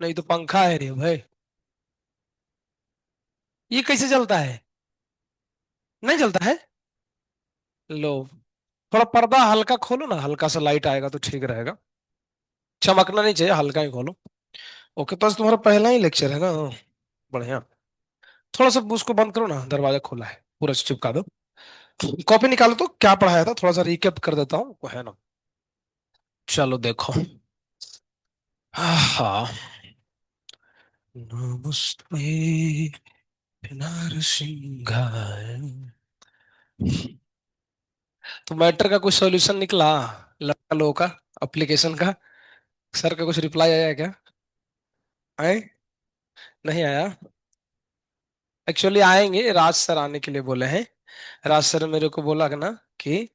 नहीं तो पंखा है रे भाई। ये कैसे चलता है? नहीं चलता है। लो, थोड़ा पर्दा हल्का खोलो ना, हल्का सा लाइट आएगा तो ठीक रहेगा। चमकना नहीं चाहिए, हल्का ही खोलो। ओके, तो आज तुम्हारा पहला ही लेक्चर है ना? बढ़िया। थोड़ा सा उसको बंद करो ना, दरवाजा खुला है, पूरा चिपका दो। कॉपी निकालो तो क्या पढ़ाया था, थोड़ा सा रिकेप कर देता हूँ, वो है ना। चलो देखो। हाँ। नमस्ते नरसिंहाय। तो मैटर का कुछ सॉल्यूशन निकला लड़का लोगों का, एप्लीकेशन का? सर का कुछ रिप्लाई आया क्या? आए? नहीं आया। एक्चुअली आएंगे, राज सर आने के लिए बोले हैं। राज सर मेरे को बोला कि ना कि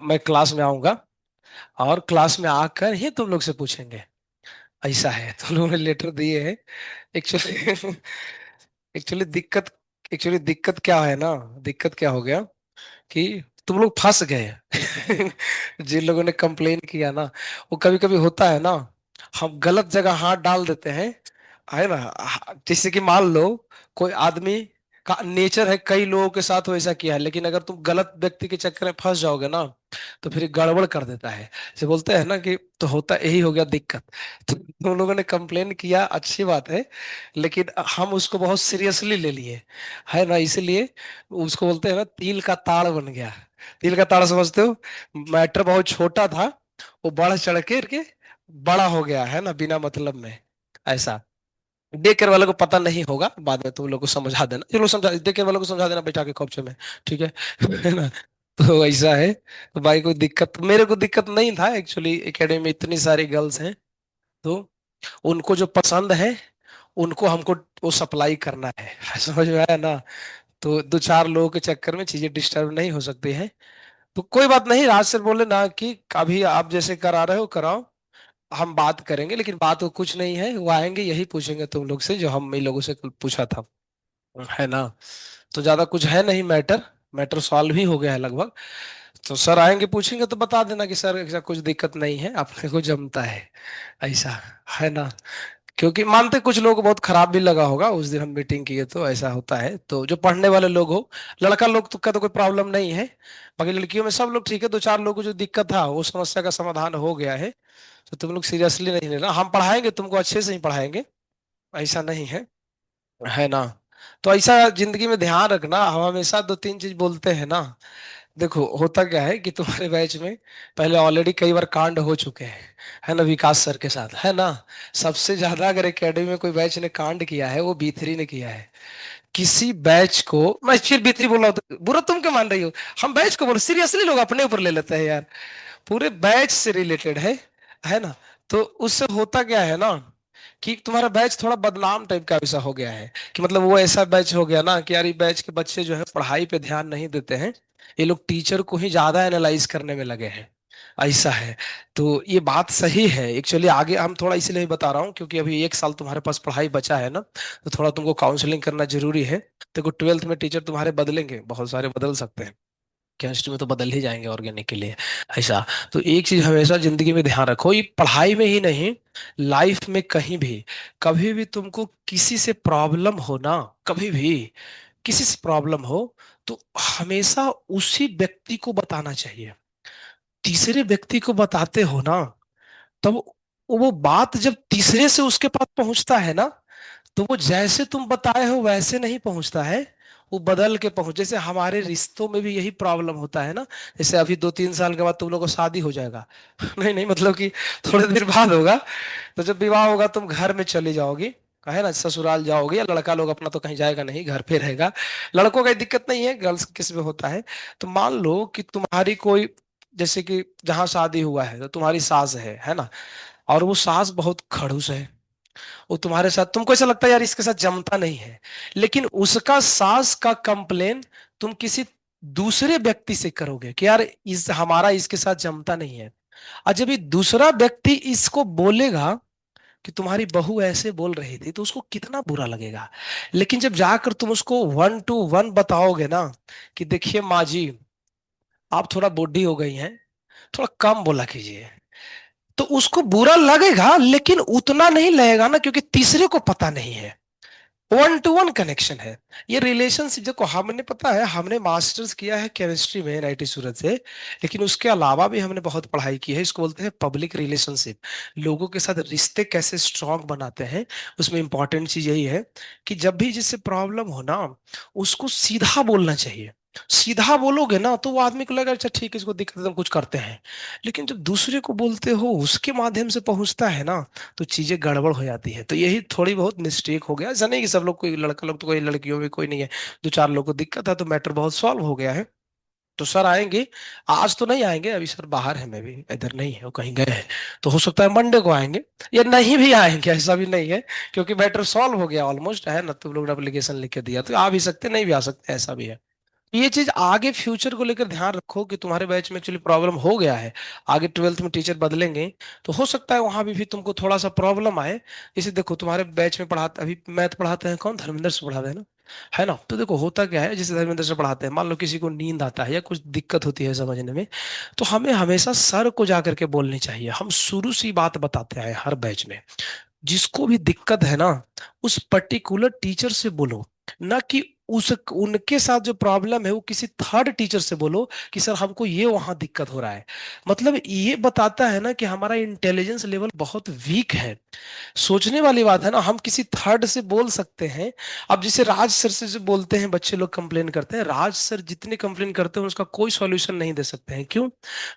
मैं क्लास में आऊंगा, और क्लास में आकर ही तुम लोग से पूछेंगे। ऐसा है, तो लोगों ने लेटर दिए हैं। एक्चुअली एक्चुअली दिक्कत एक्चुअली दिक्कत क्या है ना, दिक्कत क्या हो गया कि तुम लोग फंस गए। जिन लोगों ने कंप्लेन किया ना, वो कभी कभी होता है ना, हम गलत जगह हाथ डाल देते हैं, है ना। जैसे कि मान लो, कोई आदमी का नेचर है, कई लोगों के साथ वैसा किया है, लेकिन अगर तुम गलत व्यक्ति के चक्कर में फंस जाओगे ना, तो फिर गड़बड़ कर देता है। जैसे बोलते हैं ना कि तो होता यही हो गया दिक्कत। तो तुम लोगों ने कंप्लेन किया, अच्छी बात है, लेकिन हम उसको बहुत सीरियसली ले लिए, है ना, इसलिए उसको बोलते हैं ना, तिल का ताड़ बन गया। तिल का ताड़ समझते हो? मैटर बहुत छोटा था, वो बढ़ चढ़ के बड़ा हो गया, है ना, बिना मतलब में। ऐसा डे केयर वाले को पता नहीं होगा, बाद में तुम लोग को समझा देना, ये लोग समझा, डे केयर वालों को समझा देना बैठा के कॉपचे में। ठीक है। है ना। तो ऐसा है। तो भाई कोई दिक्कत, मेरे को दिक्कत नहीं था एक्चुअली, एकेडमी में इतनी सारी गर्ल्स हैं, तो उनको जो पसंद है, उनको हमको वो सप्लाई करना है। समझ में आया ना। तो दो चार लोगों के चक्कर में चीजें डिस्टर्ब नहीं हो सकती है। तो कोई बात नहीं, राज सर बोले ना कि अभी आप जैसे करा रहे हो कराओ, हम बात करेंगे, लेकिन बात वो कुछ नहीं है, वो आएंगे यही पूछेंगे तुम लोग से जो हम इन लोगों से कल पूछा था, है ना। तो ज्यादा कुछ है नहीं मैटर, मैटर सॉल्व ही हो गया है लगभग। तो सर आएंगे पूछेंगे तो बता देना कि सर ऐसा कुछ दिक्कत नहीं है, अपने को जमता है, ऐसा, है ना। क्योंकि मानते कुछ लोग को बहुत खराब भी लगा होगा, उस दिन हम मीटिंग किए तो ऐसा होता है, तो जो पढ़ने वाले लोग हो, लड़का लोग तो का तो कोई प्रॉब्लम नहीं है, बाकी लड़कियों में सब लोग ठीक है। दो चार लोगों को जो दिक्कत था, वो समस्या का समाधान हो गया है। तो तुम लोग सीरियसली नहीं लेना, हम पढ़ाएंगे तुमको, अच्छे से ही पढ़ाएंगे, ऐसा नहीं है ना। तो ऐसा जिंदगी में ध्यान रखना, हम हमेशा दो तीन चीज बोलते हैं ना। देखो होता क्या है कि तुम्हारे बैच में पहले ऑलरेडी कई बार कांड हो चुके हैं, है ना, विकास सर के साथ, है ना। सबसे ज्यादा अगर एकेडमी में कोई बैच ने कांड किया है, वो B3 ने किया है। किसी बैच को, मैं फिर B3 बोल रहा हूँ तो बुरा तुम क्या मान रही हो? हम बैच को बोलो, सीरियसली लोग अपने ऊपर ले लेते हैं यार, पूरे बैच से रिलेटेड है ना। तो उससे होता क्या है ना, कि तुम्हारा बैच थोड़ा बदनाम टाइप का ऐसा हो गया है, कि मतलब वो ऐसा बैच हो गया ना कि यार ये बैच के बच्चे जो है पढ़ाई पे ध्यान नहीं देते हैं, ये लोग टीचर को ही ज्यादा एनालाइज करने में लगे हैं, ऐसा है। तो ये बात सही है एक्चुअली, आगे हम थोड़ा इसलिए बता रहा हूँ क्योंकि अभी एक साल तुम्हारे पास पढ़ाई बचा है ना, तो थोड़ा तुमको काउंसलिंग करना जरूरी है। देखो 12th में टीचर तुम्हारे बदलेंगे, बहुत सारे बदल सकते हैं, केमिस्ट्री में तो बदल ही जाएंगे ऑर्गेनिक के लिए, ऐसा। तो एक चीज हमेशा जिंदगी में ध्यान रखो, ये पढ़ाई में ही नहीं, लाइफ में कहीं भी, कभी भी तुमको किसी से प्रॉब्लम हो ना, कभी भी किसी से प्रॉब्लम हो, तो हमेशा उसी व्यक्ति को बताना चाहिए। तीसरे व्यक्ति को बताते हो ना, तब वो बात जब तीसरे से उसके पास पहुंचता है ना, तो वो जैसे तुम बताए हो वैसे नहीं पहुंचता है, वो बदल के पहुंच, जैसे हमारे रिश्तों में भी यही प्रॉब्लम होता है ना। जैसे अभी 2-3 साल के बाद तुम लोग को शादी हो जाएगा। नहीं नहीं, मतलब कि थोड़े देर बाद होगा। तो जब विवाह होगा तुम घर में चली जाओगी, है ना, ससुराल जाओगे, या लड़का लोग अपना तो कहीं जाएगा नहीं, घर पे रहेगा। लड़कों का दिक्कत नहीं है, गर्ल्स किस में होता है। तो मान लो कि तुम्हारी कोई, जैसे कि जहां शादी हुआ है तो तुम्हारी सास है ना, और वो सास बहुत खड़ूस है, वो तुम्हारे साथ, तुमको ऐसा लगता है यार इसके साथ जमता नहीं है, लेकिन उसका सास का कंप्लेन तुम किसी दूसरे व्यक्ति से करोगे कि यार इस हमारा इसके साथ जमता नहीं है। और जब ये दूसरा व्यक्ति इसको बोलेगा कि तुम्हारी बहू ऐसे बोल रही थी, तो उसको कितना बुरा लगेगा। लेकिन जब जाकर तुम उसको 1 to 1 बताओगे ना, कि देखिए माँ जी, आप थोड़ा बूढ़ी हो गई हैं, थोड़ा कम बोला कीजिए, तो उसको बुरा लगेगा, लेकिन उतना नहीं लगेगा ना, क्योंकि तीसरे को पता नहीं है। वन टू वन कनेक्शन है। ये रिलेशनशिप देखो, हमने पता है, हमने मास्टर्स किया है केमिस्ट्री में एनआईटी सूरत से, लेकिन उसके अलावा भी हमने बहुत पढ़ाई की है। इसको बोलते हैं पब्लिक रिलेशनशिप। लोगों के साथ रिश्ते कैसे स्ट्रांग बनाते हैं। उसमें इंपॉर्टेंट चीज यही है कि जब भी जिससे प्रॉब्लम हो ना, उसको सीधा बोलना चाहिए। सीधा बोलोगे ना तो वो आदमी को लगेगा अच्छा ठीक है, इसको दिक्कत है, तो हम कुछ करते हैं। लेकिन जब दूसरे को बोलते हो, उसके माध्यम से पहुंचता है ना, तो चीजें गड़बड़ हो जाती है। तो यही थोड़ी बहुत मिस्टेक हो गया। ऐसा नहीं कि सब लोग, कोई लड़का लोग तो, कोई लड़कियों में कोई नहीं है। दो चार लोग को दिक्कत है तो मैटर बहुत सॉल्व हो गया है। तो सर आएंगे। आज तो नहीं आएंगे, अभी सर बाहर है, मैं भी इधर नहीं है, वो कहीं गए हैं। तो हो सकता है मंडे को आएंगे, या नहीं भी आएंगे, ऐसा भी नहीं है। क्योंकि मैटर सॉल्व हो गया ऑलमोस्ट, है ना। तुम लोग ने एप्लीकेशन लिख के दिया, तो आ भी सकते नहीं भी आ सकते, ऐसा भी है। ये चीज आगे फ्यूचर को लेकर ध्यान रखो कि तुम्हारे बैच में एक्चुअली प्रॉब्लम हो गया है। आगे ट्वेल्थ में टीचर बदलेंगे, तो हो सकता है वहां भी तुमको थोड़ा सा प्रॉब्लम आए। इसे देखो, तुम्हारे बैच में पढ़ाते, अभी मैथ पढ़ाते हैं कौन, धर्मेंद्र से पढ़ाते हैं ना, है ना। तो देखो होता क्या है, जैसे धर्मेंद्र से पढ़ाते हैं, मान लो किसी को नींद आता है या कुछ दिक्कत होती है समझने में, तो हमें हमेशा सर को जा करके बोलनी चाहिए। हम शुरू से ही बात बताते हैं हर बैच में। जिसको भी दिक्कत है ना, उस पर्टिकुलर टीचर से बोलो, ना कि उस उनके साथ जो प्रॉब्लम है वो किसी थर्ड टीचर से बोलो कि सर हमको ये वहां दिक्कत हो रहा है। मतलब ये बताता है ना कि हमारा इंटेलिजेंस लेवल बहुत वीक है। सोचने वाली बात है ना, हम किसी थर्ड से बोल सकते हैं। अब जैसे राज सर से जो बोलते हैं, बच्चे लोग कंप्लेन करते हैं, राज सर जितने कंप्लेन करते हैं उसका कोई सॉल्यूशन नहीं दे सकते हैं। क्यों?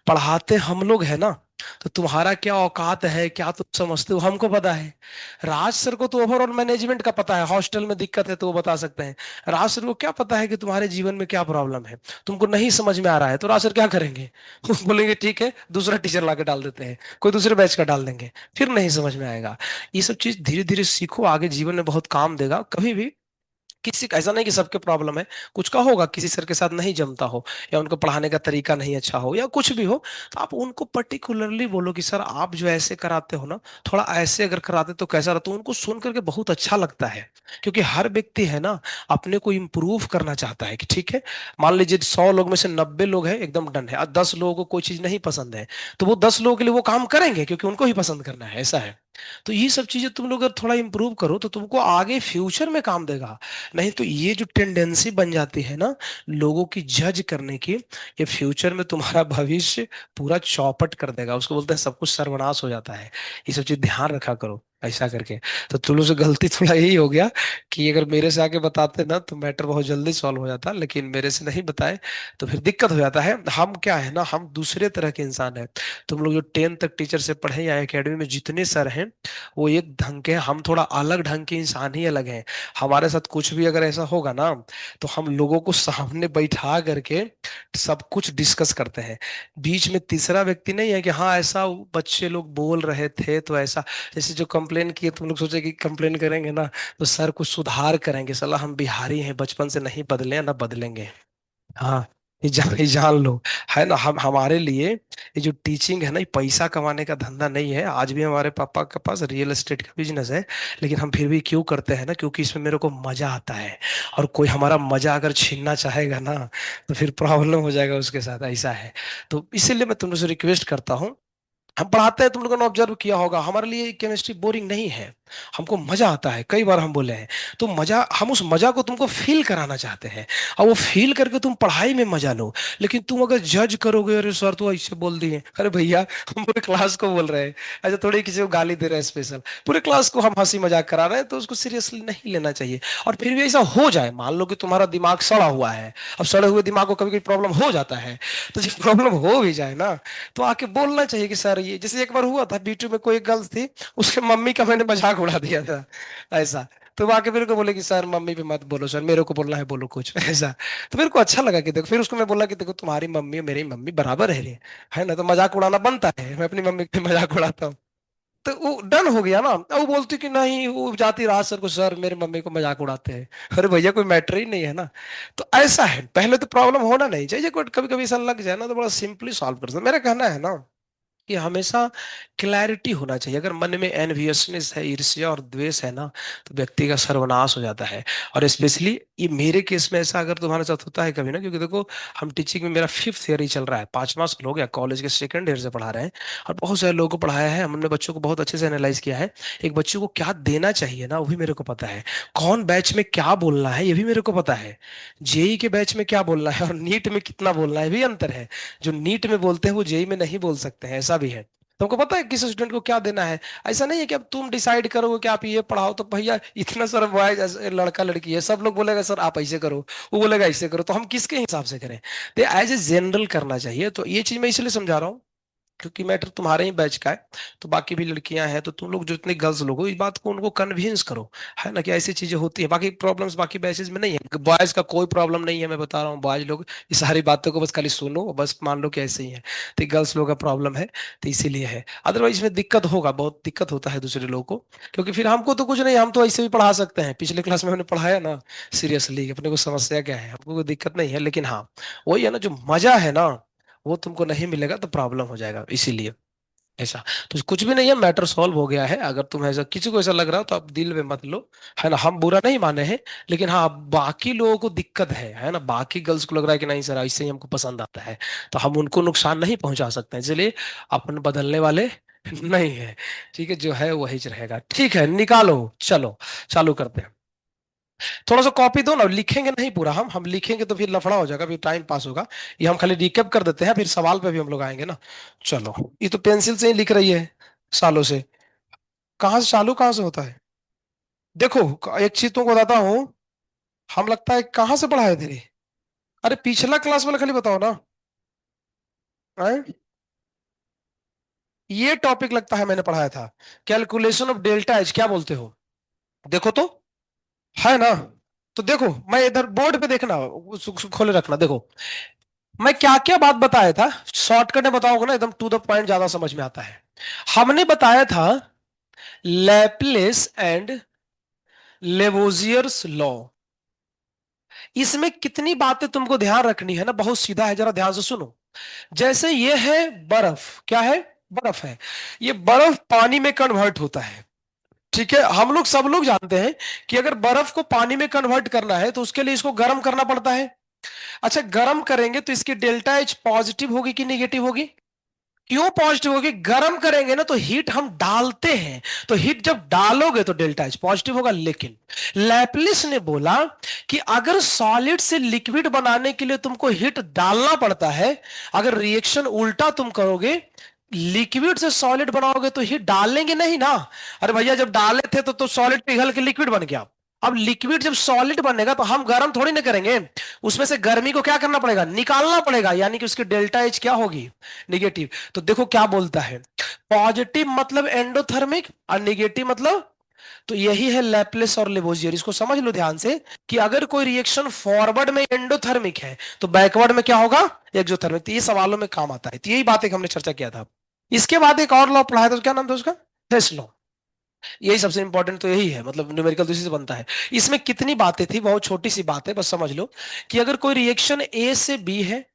पढ़ाते हम लोग है ना। तो तुम्हारा क्या औकात है, क्या तुम समझते हो, हमको पता है। राज सर को तो ओवरऑल मैनेजमेंट का पता है, हॉस्टल में दिक्कत है तो वो बता सकते हैं। राज सर को क्या पता है कि तुम्हारे जीवन में क्या प्रॉब्लम है, तुमको नहीं समझ में आ रहा है, तो राज सर क्या करेंगे? वो बोलेंगे ठीक है, दूसरा टीचर लाके डाल देते हैं, कोई दूसरे बैच का डाल देंगे। फिर नहीं समझ में आएगा। ये सब चीज धीरे धीरे सीखो, आगे जीवन में बहुत काम देगा। कभी भी किसी का ऐसा नहीं कि सबके प्रॉब्लम है, कुछ का होगा, किसी सर के साथ नहीं जमता हो, या उनको पढ़ाने का तरीका नहीं अच्छा हो, या कुछ भी हो, तो आप उनको पर्टिकुलरली बोलो कि सर आप जो ऐसे कराते हो ना, थोड़ा ऐसे अगर कराते तो कैसा रहता। तो उनको सुन करके बहुत अच्छा लगता है। क्योंकि हर व्यक्ति है ना, अपने को इम्प्रूव करना चाहता है कि ठीक है, मान लीजिए 100 लोग में से 90 लोग हैं एकदम डन है, और 10 लोगों को कोई चीज नहीं पसंद है, तो वो 10 लोगों के लिए वो काम करेंगे क्योंकि उनको ही पसंद करना है, ऐसा है। तो ये सब चीजें तुम लोग अगर थोड़ा इंप्रूव करो तो तुमको आगे फ्यूचर में काम देगा। नहीं तो ये जो टेंडेंसी बन जाती है ना, लोगों की जज करने की, ये फ्यूचर में तुम्हारा भविष्य पूरा चौपट कर देगा। उसको बोलते हैं सब कुछ सर्वनाश हो जाता है। ये सब चीज ध्यान रखा करो ऐसा करके। तो तुम लोग से गलती थोड़ा यही हो गया कि अगर मेरे से आके बताते ना तो मैटर बहुत जल्दी सॉल्व हो जाता, लेकिन मेरे से नहीं बताए तो फिर दिक्कत हो जाता है। हम क्या है ना, हम दूसरे तरह के इंसान है। तुम लोग जो 10 तक टीचर से पढ़े या एकेडमी में जितने सर हैं, वो एक ढंग के हैं, हम थोड़ा अलग ढंग के इंसान ही अलग हैं। हमारे साथ कुछ भी अगर ऐसा होगा ना, तो हम लोगों को सामने बैठा करके सब कुछ डिस्कस करते हैं। बीच में तीसरा व्यक्ति नहीं है कि हाँ ऐसा बच्चे लोग बोल रहे थे तो ऐसा। जैसे जो कंप्लेन किए, तुम लोग सोचे कि कंप्लेन करेंगे ना तो सर कुछ सुधार करेंगे, सलाह हम बिहारी हैं, बचपन से नहीं बदले ना बदलेंगे। हाँ, ये जान लो, है ना। हम हमारे लिए ये जो टीचिंग है ना, ये पैसा कमाने का धंधा नहीं है। आज भी हमारे पापा के पास रियल एस्टेट का बिजनेस है, लेकिन हम फिर भी क्यों करते हैं ना, क्योंकि इसमें मेरे को मजा आता है। और कोई हमारा मजा अगर छीनना चाहेगा ना, तो फिर प्रॉब्लम हो जाएगा उसके साथ, ऐसा है। तो इसीलिए मैं तुम लोग से रिक्वेस्ट करता हूँ, हम पढ़ाते हैं, तुम लोगों ने ऑब्जर्व किया होगा, हमारे लिए केमिस्ट्री बोरिंग नहीं है। हमको मजा आता है, कई बार हम बोले हैं। तो मजा, हम उस मजा को तुमको फील कराना चाहते हैं, और वो फील करके तुम पढ़ाई में मजा लो। लेकिन तुम अगर जज करोगे, अरे सर तो ऐसे बोल दिए, अरे भैया हम पूरे क्लास को बोल रहे हैं, ऐसा थोड़ी किसी को गाली दे रहे हैं स्पेशल, पूरे क्लास को हम हंसी मजाक करा रहे हैं, तो उसको सीरियसली नहीं लेना चाहिए। और फिर भी ऐसा हो जाए, मान लो कि तुम्हारा दिमाग सड़ा हुआ है, अब सड़े हुए दिमाग को कभी कभी प्रॉब्लम हो जाता है, तो जब प्रॉब्लम हो भी जाए ना, तो आके बोलना चाहिए कि सर ये, जैसे एक बार हुआ था बीटू में, कोई गर्ल्स थी, उसके मम्मी का मैंने मजाक उड़ा दिया था, ऐसा। तो वो आके मेरे को बोले कि सर मम्मी पे मत बोलो सर, मेरे को बोलना है बोलो कुछ ऐसा। तो मेरे को अच्छा लगा कि देखो, फिर उसको मैं बोला कि देखो तुम्हारी मम्मी और मेरी मम्मी बराबर है रे, है ना, तो मजाक उड़ाना बनता है, मैं अपनी मम्मी पे मजाक उड़ाता हूँ। तो वो डन हो गया ना। अब वो बोलती कि नहीं, वो जाती रात सर को, सर मेरे मम्मी को मजाक उड़ाते हैं। अरे भैया कोई मैटर ही नहीं है ना। तो ऐसा है, पहले तो प्रॉब्लम होना नहीं चाहिए, कभी कभी ऐसा लग जाए ना तो बड़ा सिंपली सॉल्व कर सकते, मेरा कहना है ना। कि हमेशा क्लैरिटी होना चाहिए। अगर मन में एनवियसनेस है, ईर्ष्या और द्वेष है ना, तो व्यक्ति का सर्वनाश हो जाता है। और स्पेशली ये मेरे केस में ऐसा अगर तुम्हारे साथ होता है कभी ना, क्योंकि देखो हम टीचिंग में, मेरा 5th ईयर ही चल रहा है, 5वां साल हो गया, कॉलेज के 2nd ईयर से पढ़ा रहे हैं। और बहुत सारे लोगों को पढ़ाया है हमने, बच्चों को बहुत अच्छे से एनालाइज किया है। एक बच्चों को क्या देना चाहिए ना, वो भी मेरे को पता है। कौन बैच में क्या बोलना है ये भी मेरे को पता है। जेई के बैच में क्या बोलना है और नीट में कितना बोलना है भी अंतर है। जो नीट में बोलते हैं वो जेई में नहीं बोल सकते हैं, ऐसा भी है। तुमको पता है किस स्टूडेंट को क्या देना है। ऐसा नहीं है कि अब तुम डिसाइड करोगे कि आप ये पढ़ाओ, तो भैया इतना सारा बॉयज, लड़का लड़की है, सब लोग बोलेगा सर आप ऐसे करो, वो बोलेगा ऐसे करो, तो हम किसके हिसाब से करें। तो एज ए जनरल करना चाहिए। तो ये चीज मैं इसलिए समझा रहा हूँ क्योंकि मैटर तुम्हारे ही बैच का है। तो बाकी भी लड़कियां हैं, तो तुम लोग जो इतने गर्ल्स लोग हो, इस बात को उनको कन्विंस करो, है ना, कि ऐसी चीजें होती है। बाकी प्रॉब्लम्स बाकी बैचेस में नहीं है, बॉयज का कोई प्रॉब्लम नहीं है, मैं बता रहा हूँ। बॉयज लोग इस सारी बातों को बस खाली सुनो, बस मान लो कि ऐसे ही है। तो गर्ल्स लोग का प्रॉब्लम है, तो इसीलिए है। अदरवाइज इसमें दिक्कत होगा, बहुत दिक्कत होता है दूसरे लोगों को। क्योंकि फिर हमको तो कुछ नहीं, हम तो ऐसे भी पढ़ा सकते हैं, पिछले क्लास में हमने पढ़ाया ना सीरियसली, अपने को समस्या क्या है, हमको कोई दिक्कत नहीं है। लेकिन हाँ, वही है ना, जो मजा है ना, वो तुमको नहीं मिलेगा तो प्रॉब्लम हो जाएगा, इसीलिए ऐसा। तो कुछ भी नहीं है, मैटर सॉल्व हो गया है। अगर तुम ऐसा, किसी को ऐसा लग रहा हो तो आप दिल में मत लो, है ना, हम बुरा नहीं माने हैं। लेकिन हाँ, बाकी लोगों को दिक्कत है ना, बाकी गर्ल्स को लग रहा है कि नहीं सर ऐसे ही हमको पसंद आता है, तो हम उनको नुकसान नहीं पहुंचा सकते हैं, इसलिए अपन बदलने वाले नहीं है। ठीक है, जो है वही रहेगा। ठीक है, निकालो, चलो चालू करते हैं। थोड़ा सा कॉपी दो ना, लिखेंगे नहीं पूरा, हम लिखेंगे तो फिर लफड़ा हो जाएगा, फिर टाइम पास होगा। ये हम खाली रिकेप कर देते हैं, फिर सवाल पे भी हम लोग आएंगे ना। चलो, ये तो पेंसिल से ही लिख रही है सालों से। कहाँ से चालू, कहाँ से होता है। देखो, एक चीज तुमको बताता हूँ, हम लगता है कहाँ से पढ़ाए थे। अरे पिछला क्लास वाला खाली बताओ ना। हैं? ये टॉपिक लगता है मैंने पढ़ाया था, कैलकुलेशन ऑफ डेल्टा एच, क्या बोलते हो। देखो तो, है ना। तो देखो, मैं इधर बोर्ड पे देखना, खोले रखना, देखो मैं क्या क्या बात बताया था। शॉर्टकट में बताओगे ना, एकदम टू द पॉइंट, ज्यादा समझ में आता है। हमने बताया था लैपलेस एंड लेवोजियर्स लॉ। इसमें कितनी बातें तुमको ध्यान रखनी है ना, बहुत सीधा है, जरा ध्यान से सुनो। जैसे ये है बर्फ, क्या है, बर्फ है। ये बर्फ पानी में कन्वर्ट होता है, ठीक है। हम लोग सब लोग जानते हैं कि अगर बर्फ को पानी में कन्वर्ट करना है तो उसके लिए इसको गर्म करना पड़ता है। अच्छा, गर्म करेंगे तो इसकी डेल्टा एच पॉजिटिव होगी कि निगेटिव होगी। क्यों पॉजिटिव होगी, गर्म करेंगे ना तो हीट हम डालते हैं, तो हीट जब डालोगे तो डेल्टा एच पॉजिटिव होगा। लेकिन लैपलिस ने बोला कि अगर सॉलिड से लिक्विड बनाने के लिए तुमको हीट डालना पड़ता है, अगर रिएक्शन उल्टा तुम करोगे, लिक्विड से सॉलिड बनाओगे तो हीट डालेंगे नहीं ना। अरे भैया, जब डाले थे तो सॉलिड पिघल के लिक्विड बन गया। अब लिक्विड जब सॉलिड बनेगा तो हम गर्म थोड़ी ना करेंगे, उसमें से गर्मी को क्या करना पड़ेगा, निकालना पड़ेगा, यानी कि उसकी डेल्टा एच क्या होगी, निगेटिव। तो देखो क्या बोलता है, पॉजिटिव मतलब एंडोथर्मिक और निगेटिव मतलब, तो यही है लैपलेस और लेबोजियर। इसको समझ लो ध्यान से, कि अगर कोई रिएक्शन फॉरवर्ड में एंडोथर्मिक है तो बैकवर्ड में क्या होगा, एक्सोथर्मिक। तो ये सवालों में काम आता है, तो यही बात एक हमने चर्चा किया था। इसके बाद एक और लॉ पढ़ाया था, तो क्या नाम था उसका, हेस लॉ। यही सबसे इंपॉर्टेंट तो यही है, मतलब न्यूमेरिकल तो इसी से बनता है। इसमें कितनी बातें थी, बहुत छोटी सी बात है, बस समझ लो कि अगर कोई रिएक्शन ए से बी है,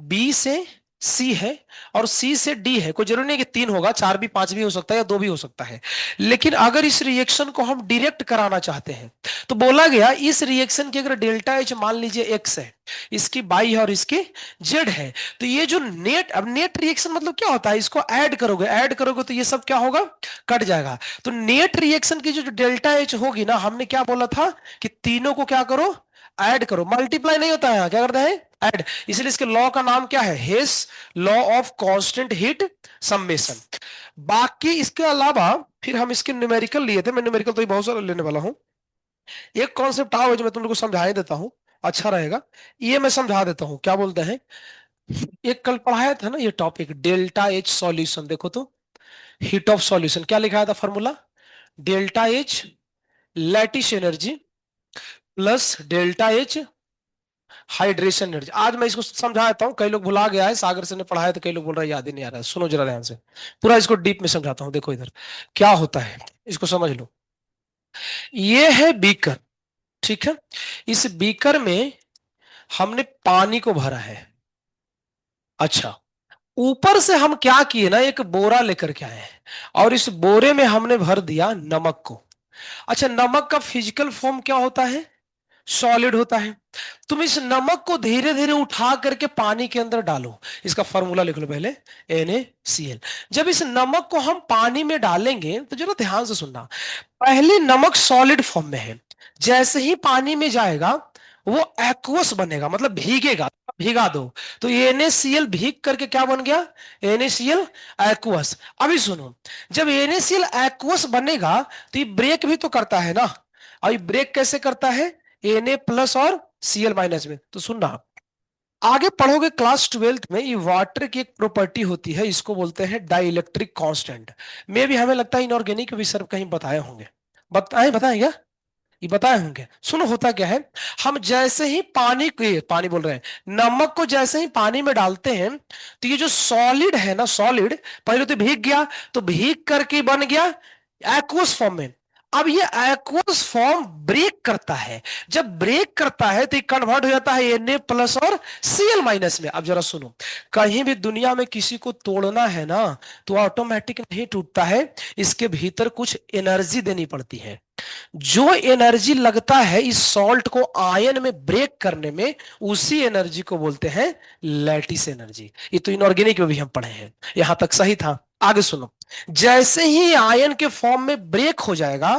बी से सी है, और सी से डी है, कोई जरूरी नहीं कि 3 होगा, 4 भी, 5 भी हो सकता है, या 2 भी हो सकता है। लेकिन अगर इस रिएक्शन को हम डायरेक्ट कराना चाहते हैं, तो बोला गया इस रिएक्शन की अगर डेल्टा एच मान लीजिए एक्स है, इसकी बाई है और इसकी जेड है, तो ये जो नेट, अब नेट रिएक्शन मतलब क्या होता है, इसको ऐड करोगे तो ये सब क्या होगा, कट जाएगा। तो नेट रिएक्शन की जो डेल्टा एच होगी ना, हमने क्या बोला था कि तीनों को क्या करो, ऐड करो, मल्टीप्लाई नहीं होता है, क्या करते हैं, ऐड। इसलिए इसके लॉ का नाम क्या है, हेस लॉ ऑफ कांस्टेंट हीट सम्मेशन। बाकी इसके अलावा फिर हम इसके न्यूमेरिकल लिए थे, मैं न्यूमेरिकल तो ही बहुत सारा लेने वाला हूं। एक कॉन्सेप्ट आओ जो मैं तुम लोग को समझा ही देता हूं, अच्छा रहेगा। ये मैं समझा देता हूं, क्या बोलते हैं। एक कल पढ़ाया था ना ये टॉपिक, डेल्टा एच सॉल्यूशन, देखो तो, हीट ऑफ सॉल्यूशन क्या लिखा था formula, delta H lattice energy plus delta H hydration energy. आज मैं इसको समझा देता हूँ, कई लोग भुला गया है, सागर से ने पढ़ाया तो कई लोग बोल रहे हैं याद ही नहीं आ रहा है। सुनो जरा ध्यान से, पूरा इसको डीप में समझाता हूँ। देखो इधर क्या होता है, इसको समझ लो। ये है बीकर, ठीक है। इस बीकर में हमने पानी को भरा है। अच्छा, ऊपर से हम क्या किए ना, एक बोरा लेकर के आए हैं और इस बोरे में हमने भर दिया नमक को। अच्छा, नमक का फिजिकल फॉर्म क्या होता है? सॉलिड होता है। तुम इस नमक को धीरे धीरे उठा करके पानी के अंदर डालो। इसका फॉर्मूला लिख लो पहले, NaCl। जब इस नमक को हम पानी में डालेंगे तो जरा ध्यान से सुनना। पहले नमक सॉलिड फॉर्म में है, जैसे ही पानी में जाएगा वो एक्वस बनेगा, मतलब भीगेगा। भीगा दो तो ये NaCl भीग करके क्या बन गया? NaCl aqueous. अभी सुनो, जब NaCl एक्वस बनेगा तो ये ब्रेक भी तो करता है ना। अभी ब्रेक कैसे करता है? Na+ और Cl- में। तो सुनना, आगे पढ़ोगे क्लास 12th में, ये वाटर की एक प्रॉपर्टी होती है, इसको बोलते हैं डाइलेक्ट्रिक कांस्टेंट। मे भी हमें लगता है इनऑर्गेनिक भी सर कहीं बताए होंगे। बताएं क्या? ये बताए होंगे। सुनो होता क्या है, हम जैसे ही पानी बोल रहे हैं, नमक को जैसे ही पानी में डालते हैं तो ये जो सॉलिड है ना, सॉलिड पहले तो भीग गया, तो भीग करके बन गया एक्वस फॉर्म में। अब ये एक्वस फॉर्म ब्रेक करता है। जब ब्रेक करता है तो ये कन्वर्ट हो जाता है Na+ और Cl- में। अब जरा सुनो, कहीं भी दुनिया में किसी को तोड़ना है ना, तो ऑटोमेटिक नहीं टूटता है, इसके भीतर कुछ एनर्जी देनी पड़ती है। जो एनर्जी लगता है इस सॉल्ट को आयन में ब्रेक करने में, उसी एनर्जी को बोलते हैं लैटिस एनर्जी। ये तो इनऑर्गेनिक में भी हम पढ़े हैं, यहां तक सही था। आगे सुनो, जैसे ही आयन के फॉर्म में ब्रेक हो जाएगा,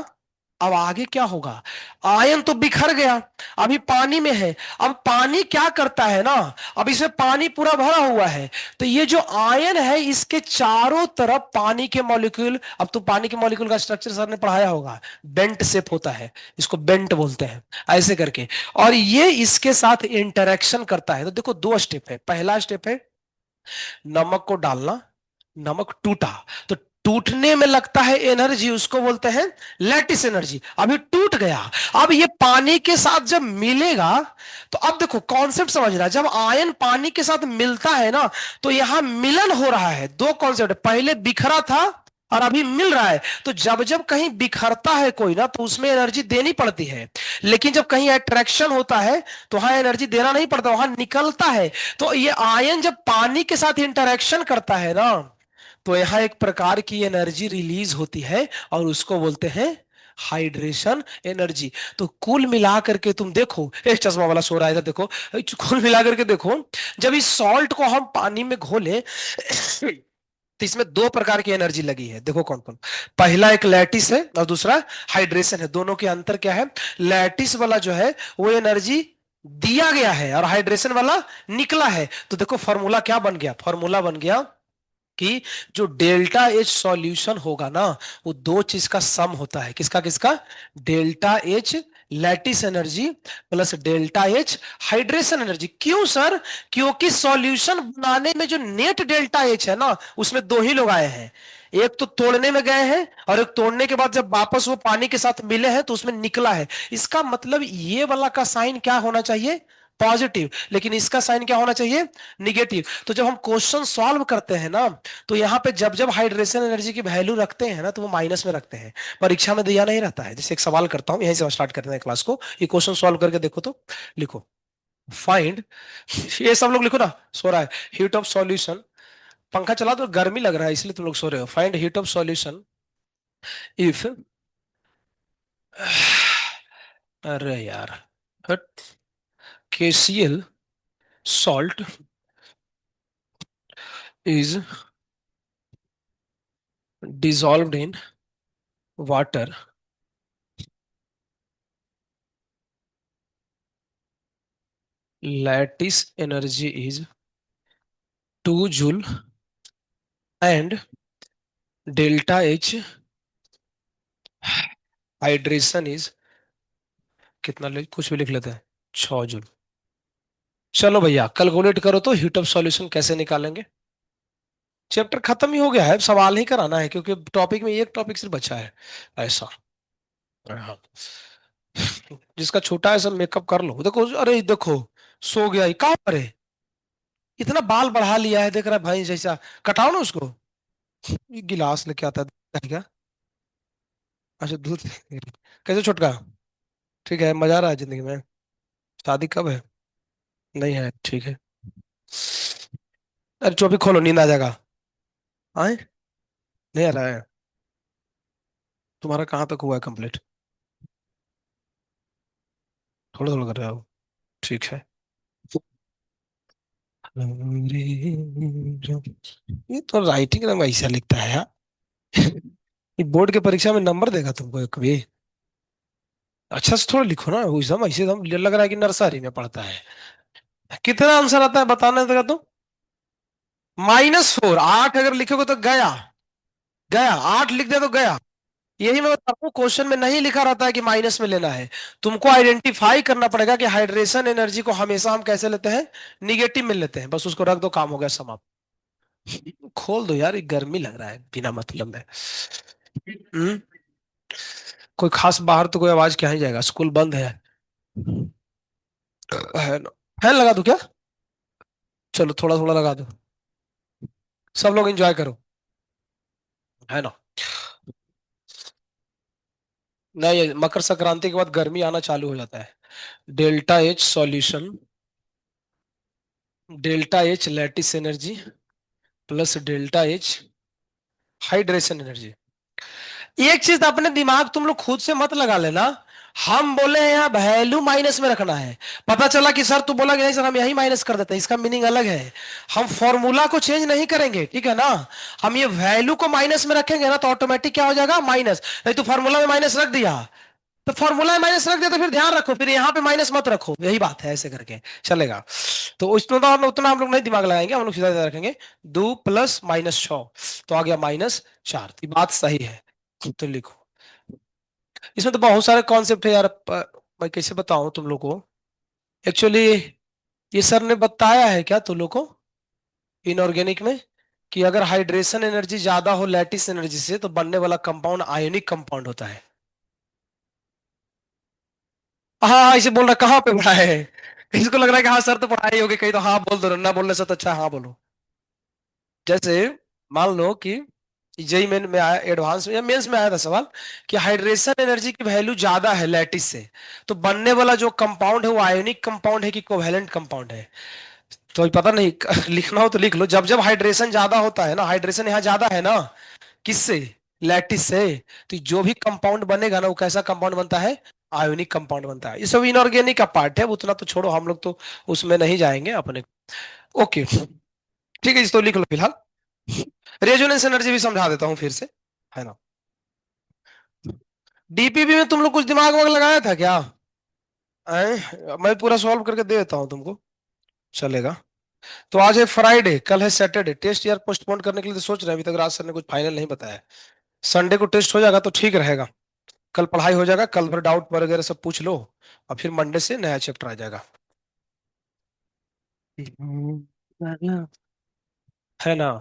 अब आगे क्या होगा? आयन तो बिखर गया, अभी पानी में है। अब पानी क्या करता है ना, अब इसमें पानी पूरा भरा हुआ है, तो ये जो आयन है इसके चारों तरफ पानी के मॉलिक्यूल, अब तो पानी के मॉलिक्यूल का स्ट्रक्चर सर ने पढ़ाया होगा, बेंट शेप होता है, इसको बेंट बोलते हैं, ऐसे करके। और ये इसके साथ इंटरेक्शन करता है। तो देखो दो स्टेप है। पहला स्टेप है नमक को डालना, नमक टूटा, तो टूटने में लगता है एनर्जी, उसको बोलते हैं लैटिस एनर्जी। अभी टूट गया, अब ये पानी के साथ जब मिलेगा, तो अब देखो कॉन्सेप्ट समझना, जब आयन पानी के साथ मिलता है ना, तो यहां मिलन हो रहा है। दो कॉन्सेप्ट, पहले बिखरा था और अभी मिल रहा है। तो जब जब कहीं बिखरता है कोई ना, तो उसमें एनर्जी देनी पड़ती है। लेकिन जब कहीं अट्रैक्शन होता है तो वहां एनर्जी देना नहीं पड़ता, वहां निकलता है। तो ये आयन जब पानी के साथ इंटरेक्शन करता है ना, तो यहां एक प्रकार की एनर्जी रिलीज होती है और उसको बोलते हैं हाइड्रेशन एनर्जी। तो कुल मिलाकर के तुम देखो, एक चश्मा वाला सो रहा है इधर देखो, कुल मिलाकर के देखो, जब इस सॉल्ट को हम पानी में घोले तो इसमें दो प्रकार की एनर्जी लगी है। देखो कौन कौन। पहला एक लैटिस है और दूसरा हाइड्रेशन है। दोनों के अंतर क्या है? लैटिस वाला जो है वो एनर्जी दिया गया है और हाइड्रेशन वाला निकला है। तो देखो फॉर्मूला क्या बन गया? फॉर्मूला बन गया कि जो डेल्टा एच सॉल्यूशन होगा ना, वो दो चीज का सम होता है। किसका किसका? Delta H lattice energy plus delta H hydration energy. क्यों सर? क्योंकि सॉल्यूशन बनाने में जो नेट डेल्टा एच है ना, उसमें दो ही लोग आए हैं। एक तो तोड़ने में गए हैं और एक तोड़ने के बाद जब वापस वो पानी के साथ मिले हैं तो उसमें निकला है। इसका मतलब ये वाला का साइन क्या होना चाहिए? पॉजिटिव। लेकिन इसका साइन क्या होना चाहिए? निगेटिव। तो जब हम क्वेश्चन सॉल्व करते हैं ना, तो यहाँ पे जब जब हाइड्रेशन एनर्जी की वैल्यू रखते हैं ना, तो वो माइनस में रखते हैं। परीक्षा में दिया नहीं रहता है। जैसे एक सवाल करता हूं, यहीं से स्टार्ट करते हैं क्लास को। ये क्वेश्चन सॉल्व करके देखो तो। लिखो, फाइंड, ये सब लोग लिखो ना, सो रहा है। हीट ऑफ सॉल्यूशन, पंखा चला तो गर्मी लग रहा है इसलिए तुम लोग सो रहे हो। Find heat of solution if अरे यार, हट, KCl salt is dissolved in water, lattice energy is 2 joule and delta H hydration is कितना कुछ भी लिख लेते हैं, 6 जूल। चलो भैया कैलकुलेट करो तो हीट ऑफ सॉल्यूशन कैसे निकालेंगे। चैप्टर खत्म ही हो गया है, अब सवाल ही कराना है क्योंकि टॉपिक में एक टॉपिक सिर्फ बचा है। ऐसा, हाँ। जिसका छोटा है सब मेकअप कर लो। देखो, अरे देखो, सो गया, कहाँ पर है? इतना बाल बढ़ा लिया है, देख रहा है भाई जैसा। कटाओ ना उसको। ये गिलास लेके आता है क्या? अच्छा दूध। कैसे छोटका? ठीक है, मजा आ रहा है जिंदगी में? शादी कब है? नहीं है, ठीक है। अरे टॉपिक खोलो, नींद आ जाएगा। आए, नहीं आ रहा है? तुम्हारा कहाँ तक हुआ है कंप्लीट? थोड़ा थोड़ा कर रहे हो, ठीक है। ये तो राइटिंग एकदम ऐसा लिखता है यार। ये बोर्ड की परीक्षा में नंबर देगा तुमको कभी? अच्छा से थोड़ा लिखो ना, वो एकदम ऐसे एकदम लग रहा है कि नर्सरी में पढ़ता है। कितना आंसर आता है बताना देगा तो। -4, 8 अगर लिखोगे तो गया। गया, 8 लिख दे तो गया। यही मैं बता रहा हूँ, क्वेश्चन में नहीं लिखा रहता है कि माइनस में लेना है। तुमको आइडेंटिफाई करना पड़ेगा कि हाइड्रेशन एनर्जी को हमेशा हम कैसे लेते हैं, निगेटिव में लेते हैं, बस उसको रख दो, काम हो गया, समाप्त। खोल दो यार, ये गर्मी लग रहा है बिना मतलब में। हम्म। कोई खास बाहर तो कोई आवाज क्या ही जाएगा, स्कूल बंद है। है ना? फैन लगा दूं क्या? चलो थोड़ा थोड़ा लगा दो, सब लोग एंजॉय करो, है ना? नहीं, ये मकर संक्रांति के बाद गर्मी आना चालू हो जाता है। Delta H solution, delta H lattice energy plus delta H hydration energy. एक चीज अपने दिमाग तुम लोग खुद से मत लगा लेना। हम बोले हैं यहाँ वैल्यू माइनस में रखना है, पता चला कि सर तू बोला कि नहीं सर हम यही माइनस कर देते हैं, इसका मीनिंग अलग है। हम फॉर्मूला को चेंज नहीं करेंगे, ठीक है ना? हम ये वैल्यू को माइनस में रखेंगे ना तो ऑटोमेटिक क्या हो जाएगा, माइनस। नहीं तो फॉर्मूला में माइनस रख दिया, तो फॉर्मूला में माइनस रख दिया तो फिर ध्यान रखो, फिर यहाँ पे माइनस मत रखो, यही बात है, ऐसे करके चलेगा। तो उसमें तो हम उतना हम लोग नहीं दिमाग लगाएंगे, हम लोग सीधा सीधा रखेंगे। 2 + -6 तो आ गया -4, तो बात सही है। तो लिखो, इसमें तो बहुत सारे कॉन्सेप्ट है यार, मैं कैसे बताऊं तुम लोग को। एक्चुअली ये सर ने बताया है क्या तुम लोग को इनऑर्गेनिक में, कि अगर हाइड्रेशन एनर्जी ज्यादा हो लैटिस एनर्जी से तो बनने वाला कंपाउंड आयोनिक कंपाउंड होता है। हाँ हाँ, इसे बोल रहा कहाँ पे पढ़ा है? इसको लग रहा है कि हाँ सर तो पढ़ाई होगी कहीं, तो हाँ बोल दो, ना बोलने से तो अच्छा हाँ बोलो। जैसे मान लो कि जेई मेन में आया, एडवांस में या मेंस में आया था सवाल कि हाइड्रेशन एनर्जी की वैल्यू ज्यादा है लैटिस से, तो बनने वाला जो कंपाउंड है वो आयोनिक कंपाउंड है कि कोवैलेंट कंपाउंड है। तो अभी पता नहीं लिखना हो तो लिख लो, जब जब हाइड्रेशन ज्यादा होता है ना, हाइड्रेशन यहाँ ज्यादा है ना, किससे, लैटिस से, तो जो भी कंपाउंड बनेगा ना वो कैसा कंपाउंड बनता है, आयोनिक कंपाउंड बनता है। ये सब इनऑर्गेनिक का पार्ट है, उतना तो छोड़ो, हम लोग तो उसमें नहीं जाएंगे अपने। ओके ठीक है, इसको लिख लो फिलहाल। रेजोनेंस एनर्जी भी समझा देता हूँ फिर से, है ना? डीपीपी में तुम लोग कुछ दिमाग वाग लगाया था क्या? मैं पूरा सॉल्व करके दे देता हूँ तुमको, चलेगा? तो आज है फ्राइडे, कल है सैटरडे, टेस्ट यार पोस्टपोन करने के लिए तो सोच रहे हैं, अभी तक राज सर ने कुछ फाइनल नहीं बताया। संडे को टेस्ट हो जाएगा तो ठीक रहेगा, कल पढ़ाई हो जाएगा, कल फिर डाउट वगैरह सब पूछ लो, और फिर मंडे से नया चैप्टर आ जाएगा। है ना?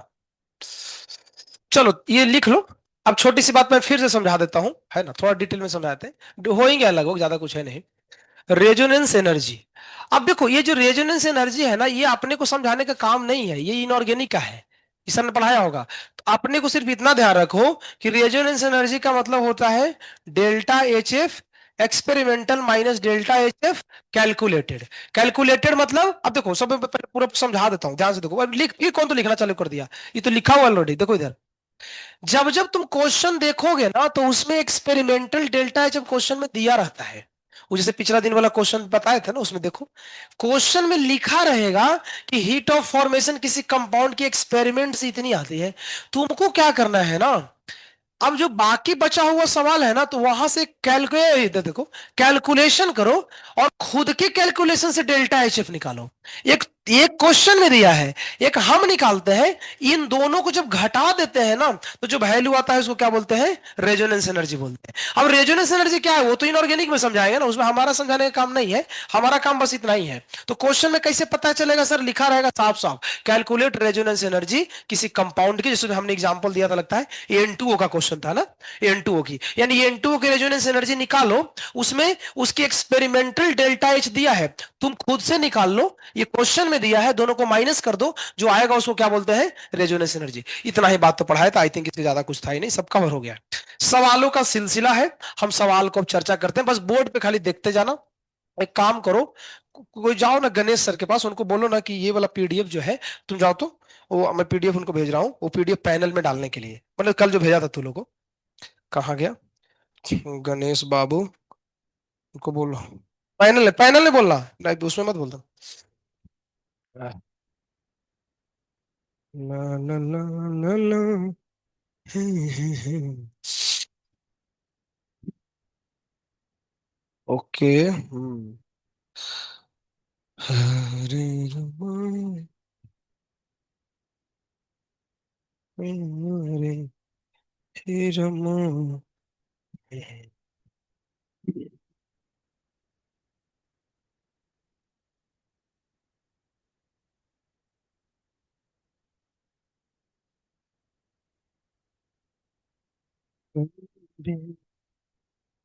चलो ये लिख लो। अब छोटी सी बात मैं फिर से समझा देता हूँ, है ना, थोड़ा डिटेल में समझाते हैं, होएंगे अलग हो, ज्यादा कुछ है नहीं। रेजोनेंस एनर्जी, अब देखो ये जो रेजोनेंस एनर्जी है ना, ये अपने को समझाने का काम नहीं है, ये इनऑर्गेनिक का है, इस सर ने पढ़ाया होगा। तो अपने को सिर्फ इतना ध्यान रखो कि रेजोनेंस एनर्जी का मतलब होता है delta H F experimental minus delta H F calculated. Calculated मतलब, अब देखो सब मैं पूरा समझा देता हूँ, ध्यान से देखो। अब लिख, ये कौन तो लिखना चालू कर दिया, ये तो लिखा हुआ ऑलरेडी, देखो इधर। जब जब तुम क्वेश्चन देखोगे ना तो उसमें एक्सपेरिमेंटल डेल्टा एच जब क्वेश्चन में दिया रहता है, वो जैसे पिछला दिन वाला क्वेश्चन बताए थे ना, उसमें देखो क्वेश्चन में लिखा रहेगा कि हीट ऑफ फॉर्मेशन किसी कंपाउंड की एक्सपेरिमेंट से इतनी आती है। तुमको क्या करना है ना, अब जो बाकी बचा हुआ सवाल है ना, तो वहां से कैलकुलेट, देखो कैलकुलेशन करो, और खुद के कैलकुलेशन से डेल्टा एच एफ निकालो। एक एक क्वेश्चन में दिया है, एक हम निकालते हैं, इन दोनों को जब घटा देते हैं ना, तो जो वैल्यू आता है उसको क्या बोलते हैं, रेजोनेंस एनर्जी बोलते हैं। अब रेजोनेंस एनर्जी क्या है वो तो इनऑर्गेनिक में समझाएंगे ना, उसमें हमारा समझाने का काम नहीं है, हमारा काम बस इतना ही है। तो क्वेश्चन में कैसे पता चलेगा सर, लिखा रहेगा साफ साफ, कैलकुलेट रेजोनेंस एनर्जी किसी कंपाउंड की, जिसमें हमने एग्जांपल दिया था लगता है एन टू ओ का क्वेश्चन था ना, एन टू ओ की, यानी एन टू ओ की रेजोनेंस एनर्जी निकालो, उसमें उसकी एक्सपेरिमेंटल डेल्टा एच दिया है, तुम खुद से निकाल लो, ये क्वेश्चन में दिया है, दोनों को माइनस कर दो, जो आएगा उसको क्या बोलते हैं, रेजोनेंस एनर्जी। इतना ही बात तो पढ़ा है, तो आई थिंक इससे ज्यादा कुछ था ही नहीं, सब कवर हो गया। सवालों का सिलसिला है, हम सवाल को अब चर्चा करते हैं, बस बोर्ड पे खाली देखते जाना। एक काम करो, कोई जाओ ना गणेश सर के पास, उनको बोलो ना कि ये वाला पीडीएफ जो है, तुम जाओ तो वो मैं पीडीएफ उनको भेज रहा हूँ, वो पीडीएफ पैनल में डालने के लिए, मतलब कल जो भेजा था तू लोगों को। कहाँ गया? गणेश बाबू, उनको बोलो। पैनल ने बोलना, नहीं उसमें मत बोलता। ला ला ला ला ला, हे, हे। ओके। हरे रामा, हरे हे रामा।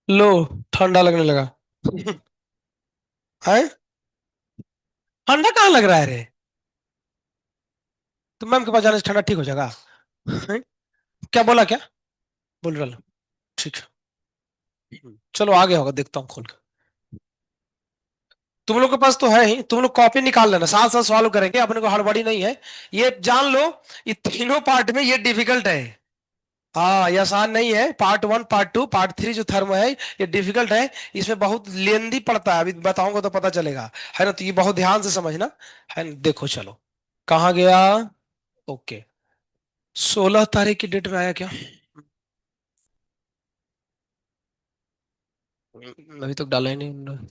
लो, ठंडा लगने लगा। है? ठंडा कहाँ लग रहा है रे? तो मैम के पास जाने से ठंडा ठीक हो जाएगा? हैं? क्या बोला क्या? बोल रहा। ठीक है, चलो आगे होगा, देखता हूँ खोल के। तुम लोग के पास तो है ही, तुम लोग कॉपी निकाल लेना, साथ साथ सॉल्व करेंगे, अपने को हड़बड़ी नहीं है। ये जान लो, ये तीनों पार्ट में ये डिफिकल्ट है। हाँ, ये आसान नहीं है। Part one, part two, part three जो थर्म है, ये डिफिकल्ट है। इसमें बहुत लेंदी पड़ता है, अभी बताऊंगा तो पता चलेगा। है ना? तो ये बहुत ध्यान से समझना। है ना? देखो चलो, कहाँ गया? ओके, 16 तारीख की डेट में आया क्या? अभी तक डाला ही नहीं उन्होंने।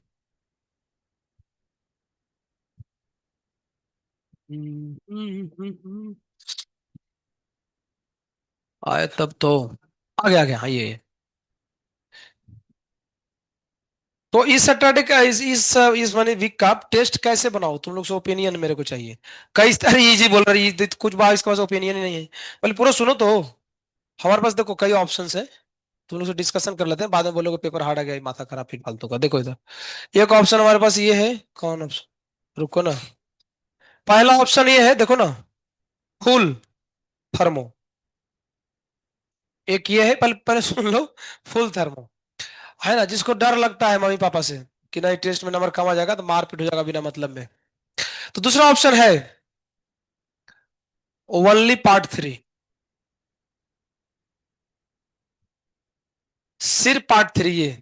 आया तब तो। आ गया हाँ, ये। तो इस सैटरडे का, इस माने वीक का टेस्ट कैसे बनाओ तुम लोग से ओपिनियन मेरे को चाहिए। कई तरह इजी बोल रही है, कुछ बात इसके पास ओपिनियन ही नहीं है। पहले पूरा सुनो तो। हमारे पास देखो कई ऑप्शन है। तुम लोग से डिस्कशन कर लेते हैं, बाद में बोलोगे पेपर हार्ड आ गया, माथा खराब फिर फालतू का। देखो इधर एक ऑप्शन हमारे पास ये है। कौन ऑप्शन? रुको ना। पहला ऑप्शन ये है, देखो ना। Full thermo. एक ये है, पहले पहले सुन लो। Full thermo. है ना? जिसको डर लगता है मम्मी पापा से कि नहीं टेस्ट में नंबर कम आ जाएगा तो मारपीट हो जाएगा बिना मतलब में। तो दूसरा ऑप्शन है ओनली पार्ट थ्री। सिर्फ पार्ट थ्री ये,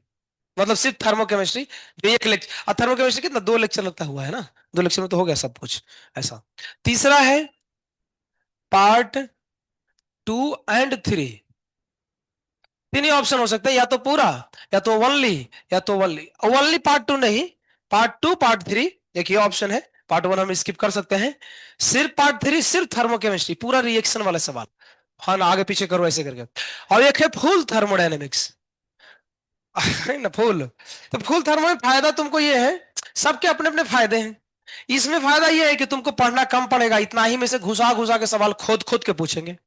मतलब सिर्फ थर्मोकेमिस्ट्री। जो एक लेक्चर, थर्मोकेमिस्ट्री कितना, 2 लेक्चर लगता हुआ है ना। 2 लेक्चर में तो हो गया सब कुछ। ऐसा। तीसरा है पार्ट टू एंड थ्री। तीन ही ऑप्शन हो सकते हैं, या तो पूरा, या तो ओनली, या तो ओनली। ओनली पार्ट टू नहीं, पार्ट टू पार्ट थ्री। एक ये ऑप्शन है। पार्ट वन हम स्किप कर सकते हैं। सिर्फ पार्ट थ्री, सिर्फ थर्मोकेमिस्ट्री, पूरा रिएक्शन वाला सवाल। हाँ ना, आगे पीछे करो ऐसे करके। और एक है फुल थर्मोडायनेमिक्स। है ना? फुल। तो फुल थर्मो में फायदा तुमको ये है, सबके अपने अपने फायदे हैं। इसमें फायदा ये है कि तुमको पढ़ना कम पड़ेगा, इतना ही में से घुसा घुसा के सवाल खोद खोद के पूछेंगे।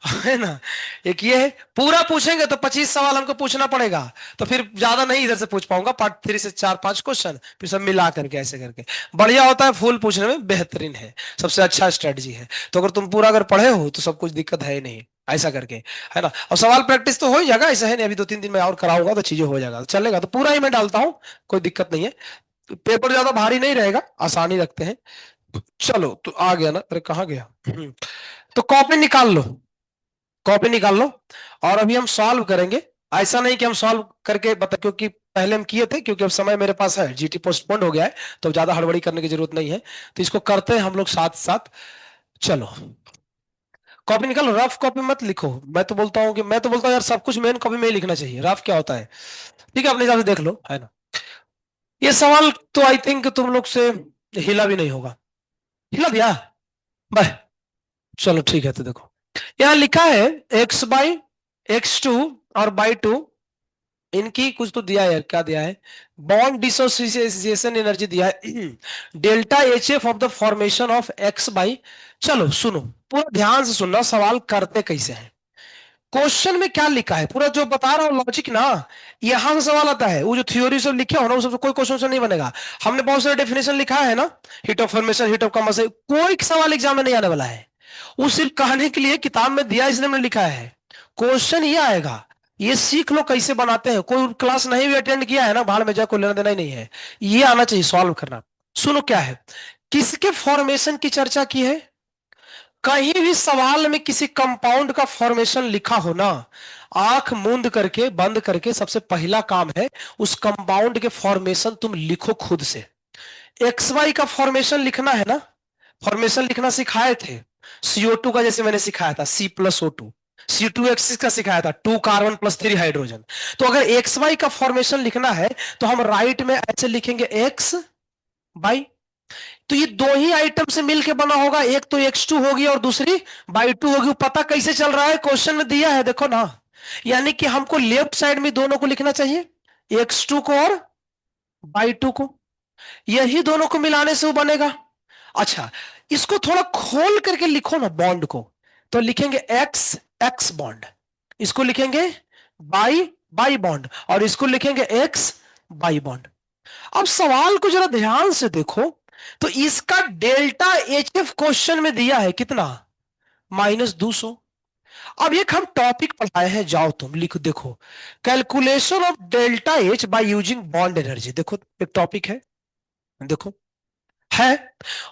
है ना? एक ये है, पूरा पूछेंगे तो 25 सवाल हमको पूछना पड़ेगा। तो फिर ज्यादा नहीं इधर से पूछ पाऊंगा, पार्ट थ्री से 4 5 क्वेश्चन, फिर सब मिला करके ऐसे करके। बढ़िया होता है, फुल पूछने में बेहतरीन है। सबसे अच्छा स्ट्रेटजी है। तो अगर तुम पूरा अगर पढ़े हो तो सब कुछ दिक्कत है ही नहीं। ऐसा करके। है ना? और सवाल प्रैक्टिस तो हो ही जाएगा, ऐसा है नहीं, अभी 2 3 दिन में और कराऊंगा तो चीजें हो जाएगा, तो चलेगा। तो पूरा ही मैं डालता हूँ, कोई दिक्कत नहीं है। पेपर ज्यादा भारी नहीं रहेगा, आसानी रखते हैं। चलो तो आ गया ना? अरे कहाँ गया? तो कॉपी निकाल लो। कॉपी निकाल लो। और अभी हम सॉल्व करेंगे। ऐसा नहीं कि हम सॉल्व करके बता, क्योंकि पहले हम किए थे, क्योंकि अब समय मेरे पास है, जीटी पोस्टपोन्ड हो गया है। तो ज्यादा हड़बड़ी करने की जरूरत नहीं है। तो इसको करते हैं हम लोग साथ साथ। चलो, कॉपी निकालो, रफ कॉपी मत लिखो। मैं तो बोलता हूँ यार, सब कुछ मेन कॉपी में ही लिखना चाहिए, रफ क्या होता है। ठीक है, अपने हिसाब से देख लो। है ना? ये सवाल तो आई थिंक तुम लोग से हिला भी नहीं होगा। हिला दिया? बाय। चलो ठीक है, तो देखो यहाँ लिखा है x/x2 और बाई टू। इनकी कुछ तो दिया है यार, क्या दिया है? बॉन्ड डिसोसिएशन एनर्जी दिया है। Delta H F of the formation of x by. चलो सुनो, पूरा ध्यान से सुनना, सवाल करते कैसे हैं। क्वेश्चन में क्या लिखा है, पूरा जो बता रहा हूं लॉजिक ना, यहां से सवाल आता है। वो जो थ्योरी सब लिखे हो ना, वो सब कोई क्वेश्चन से नहीं बनेगा। हमने बहुत सारे डेफिनेशन लिखा है ना, heat of formation, heat of combustion, कोई सवाल एग्जाम में नहीं आने वाला है। वो सिर्फ कहने के लिए किताब में दिया, इसलिए हमने लिखा है। क्वेश्चन ये आएगा, ये सीख लो कैसे बनाते हैं। कोई क्लास नहीं भी अटेंड किया है ना, भाड़ में जा, कोई लेना देना ही नहीं है। ये आना चाहिए सॉल्व करना। सुनो क्या है, किसके फॉर्मेशन की चर्चा की है? कहीं भी सवाल में किसी कंपाउंड का फॉर्मेशन लिखा हो ना, आंख मूंद करके बंद करके सबसे पहला काम है उस कंपाउंड के फॉर्मेशन तुम लिखो खुद से। एक्स वाई का फॉर्मेशन लिखना है ना, फॉर्मेशन लिखना सिखाए थे। CO2 का जैसे मैंने सिखाया था C+O2, C2H6 का सिखाया था 2 कार्बन+3 हाइड्रोजन। तो अगर एक्स वाई का फॉर्मेशन लिखना है तो हम राइट में ऐसे लिखेंगे एक्स बाई, तो ये दो ही आइटम से मिलके बना होगा, एक तो X2 होगी और दूसरी बाई 2 होगी। पता कैसे चल रहा है, क्वेश्चन में दिया है देखो ना। यानी कि हमको लेफ्ट साइड में दोनों को लिखना चाहिए, X2 को और बाई 2 को, यही दोनों को मिलाने से वो बनेगा। अच्छा, इसको थोड़ा खोल करके लिखो ना बॉन्ड को, तो लिखेंगे एक्स एक्स बॉन्ड, इसको लिखेंगे बाई बाई बॉन्ड, और इसको लिखेंगे एक्स बाई बॉन्ड। अब सवाल को जरा ध्यान से देखो, तो इसका डेल्टा HF क्वेश्चन में दिया है कितना, -200। अब एक हम टॉपिक पढ़ाए हैं, जाओ तुम लिख देखो, calculation of delta H by using bond energy. देखो एक टॉपिक है, देखो है,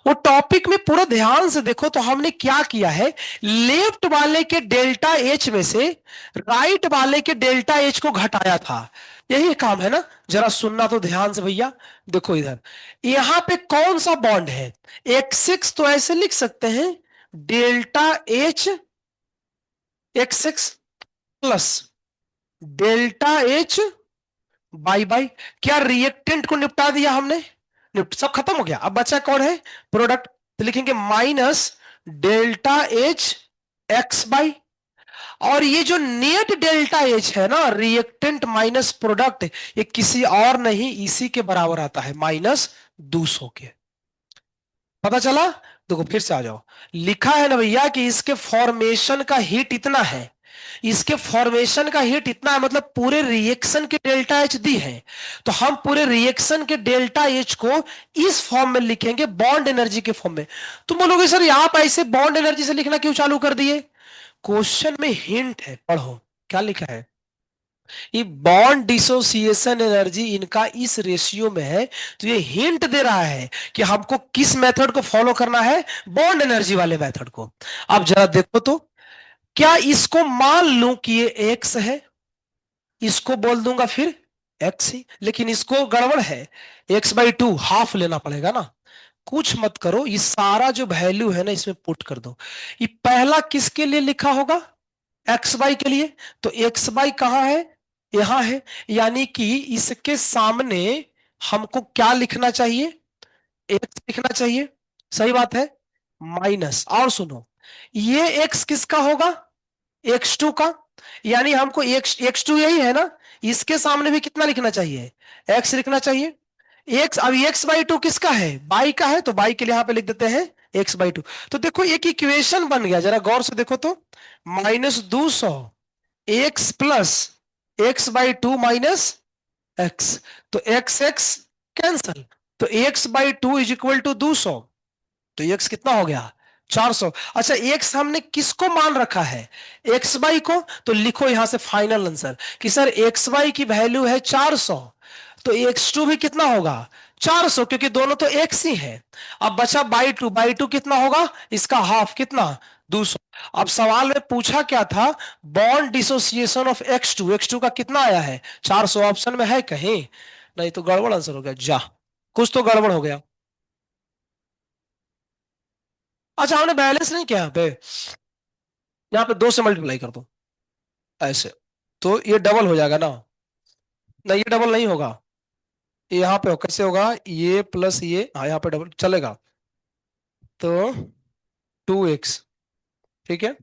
वो टॉपिक में पूरा ध्यान से देखो। तो हमने क्या किया है, लेफ्ट वाले के डेल्टा H में से राइट वाले के डेल्टा H को घटाया था, यही काम है ना। जरा सुनना तो ध्यान से भैया, देखो इधर यहां पे कौन सा बॉन्ड है, X6, तो ऐसे लिख सकते हैं delta H X6 plus delta H by by. क्या रिएक्टेंट को निपटा दिया हमने, सब खत्म हो गया। अब बचा कौन है, प्रोडक्ट, तो लिखेंगे minus delta H X by, और ये जो नेट डेल्टा H है ना, रिएक्टेंट माइनस प्रोडक्ट, ये किसी और नहीं इसी के बराबर आता है, -200 के। पता चला, देखो फिर से आ जाओ, लिखा है ना भैया कि इसके फॉर्मेशन का हीट इतना है, इसके फॉर्मेशन का हीट इतना है, मतलब पूरे रिएक्शन के डेल्टा H दी है। तो हम पूरे रिएक्शन के डेल्टा H को इस फॉर्म में लिखेंगे, बॉन्ड एनर्जी के फॉर्म में। तुम बोलोगे सर आप ऐसे बॉन्ड एनर्जी से लिखना क्यों चालू कर दिए, क्वेश्चन में हिंट है, पढ़ो क्या लिखा है। ये बॉन्ड डिसोसिएशन एनर्जी इनका इस रेशियो में है, तो ये हिंट दे रहा है कि हमको किस मेथड को फॉलो करना है, बॉन्ड एनर्जी वाले मेथड को। अब जरा देखो तो, क्या इसको मान लूं कि ये एक्स है, इसको बोल दूंगा फिर एक्स ही, लेकिन इसको गड़बड़ है, X/2 हाफ लेना पड़ेगा ना। कुछ मत करो, ये सारा जो वैल्यू है ना इसमें पुट कर दो। ये पहला किसके लिए लिखा होगा, X/, के लिए, तो X/, कहां है, यहां है। यानी कि इसके सामने हमको क्या लिखना चाहिए, एक्स लिखना चाहिए, सही बात है, माइनस, और सुनो ये एक्स किसका होगा, X2 का, यानी हमको X2 यही है ना, इसके सामने भी कितना लिखना चाहिए, एक्स लिखना चाहिए। एक्स, अब X/2 किसका है, बाई का है, तो बाई के लिए यहां पे लिख देते हैं X/2। तो देखो एक इक्वेशन बन गया, जरा गौर से देखो तो, -200 x plus X/2 minus x, तो एक्स एक्स कैंसल, तो X/2 इज इक्वल टू 200, तो एक्स कितना हो गया, 400। अच्छा, एक्स हमने किसको मान रखा है, X/, को, तो लिखो यहां से फाइनल आंसर कि सर X/, की वैल्यू है 400, तो X2 भी कितना होगा 400, क्योंकि दोनों तो एक्स ही है। अब बचा बाई 2 कितना होगा, इसका हाफ कितना 200। अब सवाल में पूछा क्या था, बॉन्ड डिसोसिएशन ऑफ X2 का कितना आया है 400, ऑप्शन में है कहीं, नहीं तो गड़बड़ आंसर हो गया जा, कुछ तो गड़बड़ हो गया। अच्छा, हमने बैलेंस नहीं किया, यहाँ पे, यहाँ पे 2 से मल्टीप्लाई कर दो ऐसे, तो ये डबल हो जाएगा ना, नहीं ये डबल नहीं होगा, ये यहाँ पे हो, कैसे होगा, ये प्लस ये, हाँ यहाँ पे डबल चलेगा, तो 2x, ठीक है,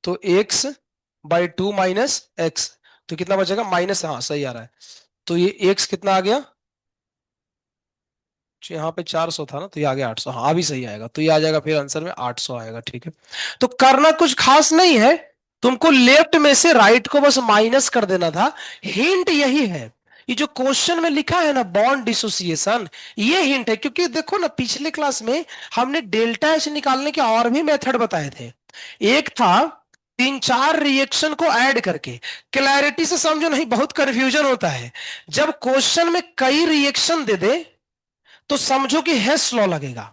तो X/2 माइनस एक्स, तो कितना बचेगा माइनस, हाँ सही आ रहा है, तो ये x कितना आ गया, यहाँ पे 400 था ना, तो ये आ गया 800, हाँ अभी सही आएगा, तो ये आ जाएगा फिर आंसर में 800 आएगा, ठीक है। तो करना कुछ खास नहीं है, तुमको लेफ्ट में से राइट को बस माइनस कर देना था, हिंट यही है। ये जो क्वेश्चन में लिखा है ना बॉन्ड डिसोसिएशन, ये हिंट है, क्योंकि देखो ना पिछले क्लास में हमने डेल्टा H निकालने के और भी मेथड बताए थे। एक था 3-4 रिएक्शन को ऐड करके, क्लैरिटी से समझो नहीं, बहुत कंफ्यूजन होता है। जब क्वेश्चन में कई रिएक्शन दे दे तो समझो कि हेस लॉ लगेगा,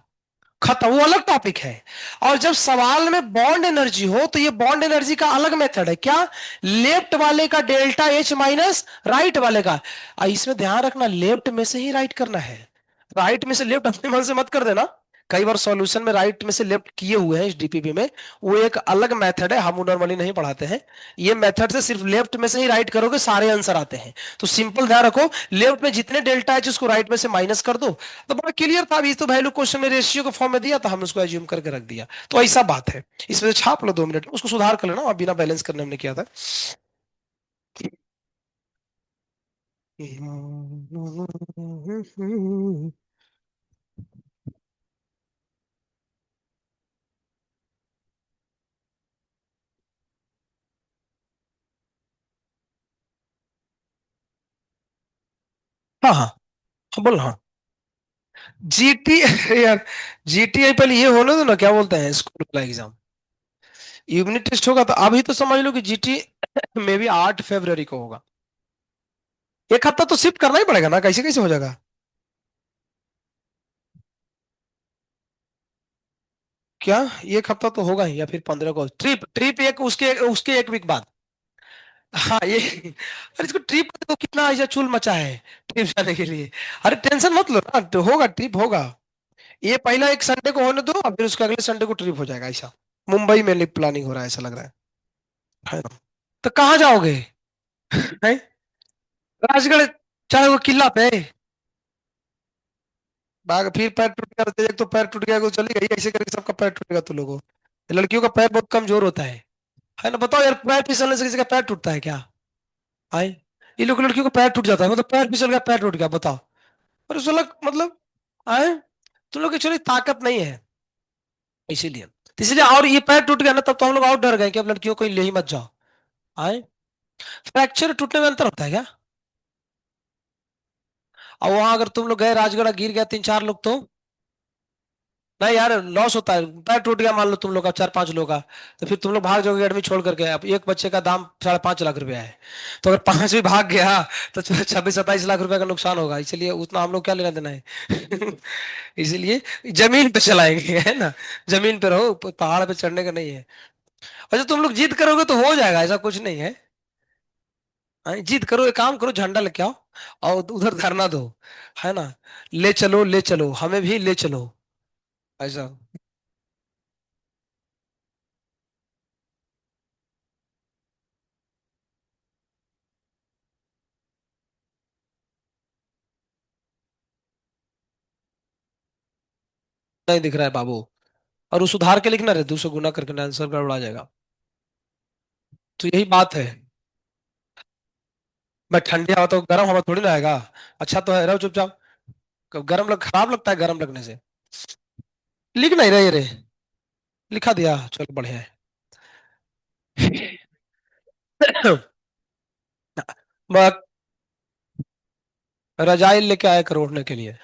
खत्म, वो अलग टॉपिक है। और जब सवाल में बॉन्ड एनर्जी हो तो ये बॉन्ड एनर्जी का अलग मेथड है क्या, लेफ्ट वाले का डेल्टा एच माइनस राइट वाले का। इसमें ध्यान रखना लेफ्ट में से ही राइट करना है, राइट में से लेफ्ट अपने मन से मत कर देना। कई बार सॉल्यूशन में राइट में से लेफ्ट किए हुए हैं इस डीपीपी में, वो एक अलग मेथड है, हम नॉर्मली नहीं पढ़ाते हैं। ये मेथड से सिर्फ लेफ्ट में से ही राइट करोगे सारे आंसर आते हैं। तो सिंपल ध्यान रखो, लेफ्ट में जितने डेल्टा है उसको राइट में से माइनस कर दो। तो बड़ा क्लियर था, अभी तो वैल्यू क्वेश्चन में रेशियो के फॉर्म में दिया था, हमने उसको एज्यूम करके रख दिया। तो ऐसा बात है, इसमें से छाप लो 2 मिनट में, उसको सुधार कर लेना, अब बिना बैलेंस करने हमने किया था। हाँ हाँ हाँ, बोल हाँ। जीटी यार, जीटीआई पहले ये होने दो ना, क्या बोलते हैं स्कूल का एग्जाम, यूनिट टेस्ट होगा तो अभी तो समझ लो कि जीटी में भी 8 फरवरी को होगा। एक हफ्ता तो शिफ्ट करना ही पड़ेगा ना, कैसे कैसे हो जाएगा। क्या, एक हफ्ता तो होगा ही, या फिर 15 को ट्रिप, ट्रिप एक उसके उसके 1 वीक बाद। हाँ ये, अरे इसको ट्रिप तो कितना ऐसा चुल मचा है ट्रिप जाने के लिए। अरे टेंशन मत लो ना, तो होगा, ट्रिप होगा। ये पहला एक संडे को होने दो, और फिर उसके अगले संडे को ट्रिप हो जाएगा ऐसा। मुंबई में प्लानिंग हो रहा है ऐसा लग रहा है ना? तो कहाँ जाओगे? हैं? राजगढ़, चाहे वो किला पे भाग, फिर पैर टूट गया तो एक तो पैर टूट गया तो चली गई, ऐसे करके सबका पैर टूटेगा तो लोगों, लड़कियों का पैर बहुत कमजोर होता है ना? बताओ यार, पैर फिसलने से किसी का पैर टूटता है क्या? आए, ये लोग लड़कियों का पैर टूट जाता है, मतलब पैर फिसल गया पैर टूट गया, बताओ। और उस लोग मतलब, आए, तुम लोग की एक्चुअली ताकत नहीं है इसीलिए। तो इसीलिए, और ये पैर टूट गया ना तब तो हम लोग और डर गए कि अब लड़कियों को ले ही मत जाओ। आए, फ्रैक्चर टूटने में अंतर होता है क्या? और वहां अगर तुम लोग गए राजगढ़, गिर गया 3 4 लोग तो, नहीं यार लॉस होता है, पैर टूट गया मान लो तुम लोग का 4 5 लोग का, तो फिर तुम लोग भाग जाओगे एडमिट छोड़ करके। अब एक बच्चे का दाम 5.5 लाख रुपया है, तो अगर 5 भी भाग गया तो 26 27 लाख रुपया का नुकसान होगा, इसलिए उतना हम लोग क्या लेना देना है। इसलिए जमीन पे चलाएंगे, है ना? जमीन पे रहो, पहाड़ पे चढ़ने का नहीं है। अच्छा तुम लोग जिद करोगे तो हो जाएगा, ऐसा कुछ नहीं है। हाँ, जिद करो, एक काम करो, झंडा लेके आओ और उधर धरना दो, है ना? ले चलो ले चलो, हमें भी ले चलो, ऐसा। नहीं दिख रहा है बाबू, और उस सुधार के लिखना रहे, 200 गुना करके आंसर गड़बड़ा जाएगा। तो यही बात है। मैं ठंडी हवा तो गर्म हवा थोड़ी ना आएगा। अच्छा तो है, रहो चुपचाप। गर्म लग, खराब लगता है गर्म लगने से। लिख नहीं रहे रे, लिखा दिया, चलो बढ़िया है। मैं रजाई लेके आया करो ओढ़ने के लिए।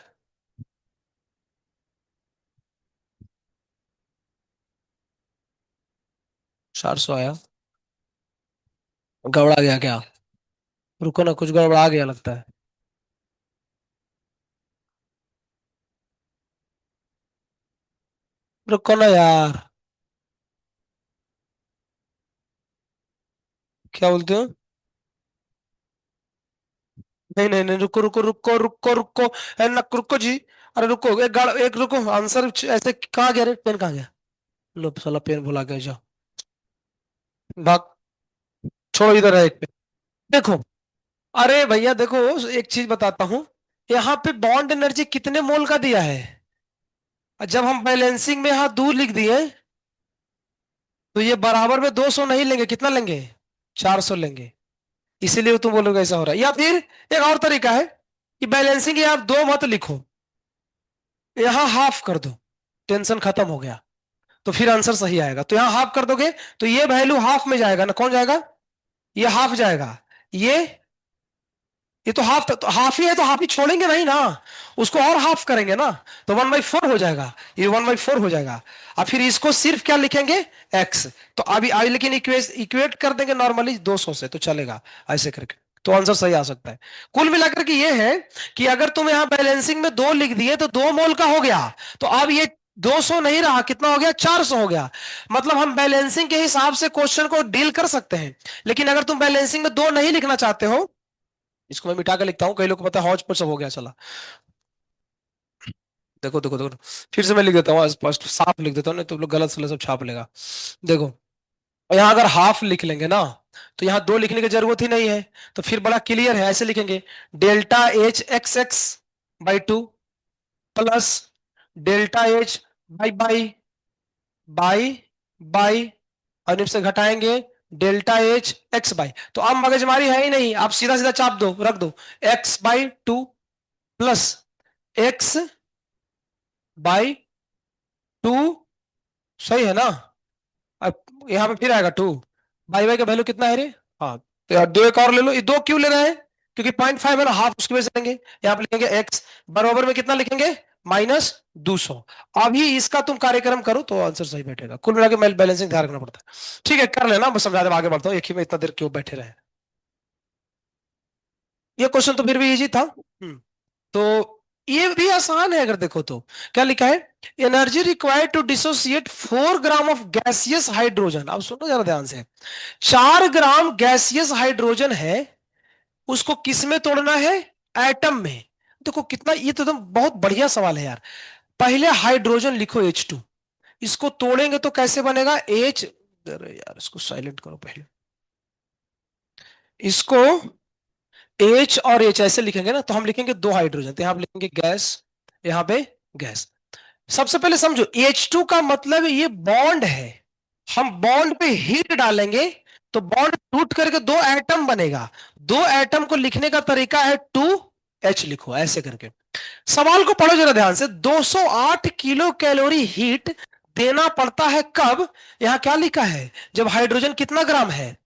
400 आया, गड़बड़ा गया क्या? रुको ना, कुछ गड़बड़ा गया लगता है। रुको ना यार, क्या बोलते हो? नहीं नहीं नहीं, रुको रुको रुको रुको रुको, रुको जी। अरे रुको, एक रुको, आंसर ऐसे कहाँ गया रे, पेन कहाँ गया? लो साला, पेन भुला गया, जाओ भाग, छोड़ो, इधर है एक पेन, देखो। अरे भैया देखो, एक चीज बताता हूँ, यहाँ पे बॉन्ड एनर्जी कितने मोल का दिया है, और जब हम बैलेंसिंग में यहाँ दूर लिख दिए, तो ये बराबर में 200 नहीं लेंगे, कितना लेंगे? 400 लेंगे। इसीलिए तुम बोलोगे ऐसा हो रहा है। या फिर एक और तरीका है कि बैलेंसिंग आप दो मत लिखो, यहाँ हाफ कर दो, टेंशन खत्म हो गया, तो फिर आंसर सही आएगा। तो यहाँ हाफ कर दोगे तो ये वैल्यू हाफ में जाएगा ना, कौन जाएगा? ये हाफ जाएगा, ये ये तो हाफ, तो हाफ ही है तो हाफ ही छोड़ेंगे नहीं ना, उसको और हाफ करेंगे ना, तो 1/4 हो जाएगा, ये 1/4 हो जाएगा। और फिर इसको सिर्फ क्या लिखेंगे, एक्स। तो अभी अभी लेकिन इक्वेट कर देंगे नॉर्मली 200 से तो चलेगा, ऐसे करके तो आंसर सही आ सकता है। कुल मिलाकर के ये है कि अगर तुम यहाँ बैलेंसिंग में 2 लिख दिए तो 2 मोल का हो गया, तो अब ये 200 नहीं रहा, कितना हो गया, 400 हो गया। मतलब हम बैलेंसिंग के हिसाब से क्वेश्चन को डील कर सकते हैं। लेकिन अगर तुम बैलेंसिंग में दो नहीं लिखना चाहते हो, इसको मैं मिटा कर लिखता हूं, कई लोग को पता है हौच पौच सब हो गया, चला। देखो देखो देखो, फिर से मैं लिख देता हूँ, स्पष्ट साफ लिख देता हूँ, नहीं तो लोग गलत सलत सब छाप लेगा। देखो, यहाँ अगर हाफ लिख लेंगे ना, तो यहाँ दो लिखने की जरूरत ही नहीं है। तो फिर बड़ा क्लियर है, ऐसे लिखेंगे, delta H x x by two plus delta H by by by by, और इनसे घटाएंगे डेल्टा एच एक्स बाई। तो अब मगजमारी है ही नहीं, आप सीधा सीधा चाप दो, रख दो, x by two plus x by two, सही है ना। अब यहाँ पे फिर आएगा टू, बाई बाई का वैल्यू कितना है रे। हाँ, तो यार दो एक और ले लो, ये दो क्यों ले रहे हैं, क्योंकि 0.5 है ना, हाफ उसकी वजह से लेंगे। यहाँ पे लिखेंगे एक्स बराबर में कितना लिखेंगे, -200। अभी इसका तुम कार्यक्रम करो तो आंसर सही बैठेगा। कुल मिला के बैलेंसिंग ध्यान रखना पड़ता है। ठीक है, कर लेना, बस समझा दे, आगे बढ़ता हूँ, एक ही में इतना देर क्यों बैठे रहे। ये क्वेश्चन तो फिर भी इजी था। तो ये भी आसान है अगर देखो तो। क्या लिखा है, energy required to dissociate 4 gram of gaseous hydrogen. अब सुनो जरा ध्यान से, 4 ग्राम गैसियस हाइड्रोजन है, उसको किस में तोड़ना है, एटम में। देखो कितना, ये तो एकदम बहुत बढ़िया सवाल है यार। पहले हाइड्रोजन लिखो H2, इसको तोड़ेंगे तो कैसे बनेगा, H, अरे यार इसको साइलेंट करो पहले, इसको H और H ऐसे लिखेंगे ना, तो हम लिखेंगे दो हाइड्रोजन, तो यहां पे लिखेंगे गैस, यहां पे गैस। सबसे पहले समझो, H2 का मतलब ये बॉन्ड है, हम बॉन्ड पे हीट डालेंगे तो बॉन्ड टूट करके दो एटम बनेगा। दो एटम को लिखने का तरीका है 2H लिखो ऐसे करके। सवाल को पढ़ो जरा ध्यान से, 208 किलो कैलोरी हीट देना पड़ता है कब, यहां क्या लिखा है, जब हाइड्रोजन कितना ग्राम है,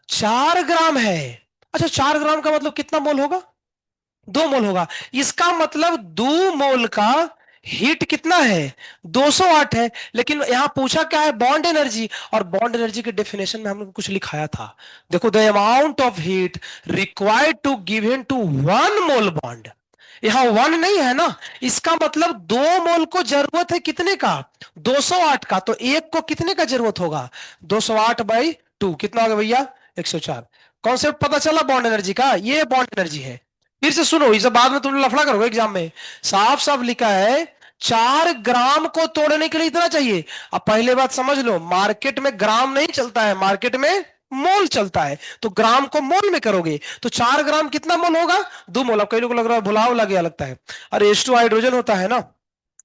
4 ग्राम है। अच्छा, 4 ग्राम का मतलब कितना मोल होगा, 2 मोल होगा। इसका मतलब 2 मोल का हीट कितना है, 208 है। लेकिन यहां पूछा क्या है, बॉन्ड एनर्जी, और बॉन्ड एनर्जी के डेफिनेशन में हमने कुछ लिखाया था। देखो, the amount of heat required to give in to 1 mole bond, यहां 1 नहीं है ना, इसका मतलब 2 मोल को जरूरत है कितने का, 208 का। तो एक को कितने का जरूरत होगा, 208/2, कितना होगा भैया, 104। कॉन्सेप्ट पता चला बॉन्ड एनर्जी का, ये बॉन्ड एनर्जी है। फिर से सुनो, इसे बाद में तुम लफड़ा करोगे एग्जाम में। साफ साफ लिखा है, 4 ग्राम को तोड़ने के लिए इतना चाहिए। अब पहले बात समझ लो, मार्केट में ग्राम नहीं चलता है, मार्केट में मोल चलता है। तो ग्राम को मोल में करोगे तो 4 ग्राम कितना मोल होगा, 2 मोल। अब कई लोगों को लग रहा है भुलाव लग गया लगता है, अरे H2 हाइड्रोजन होता है ना,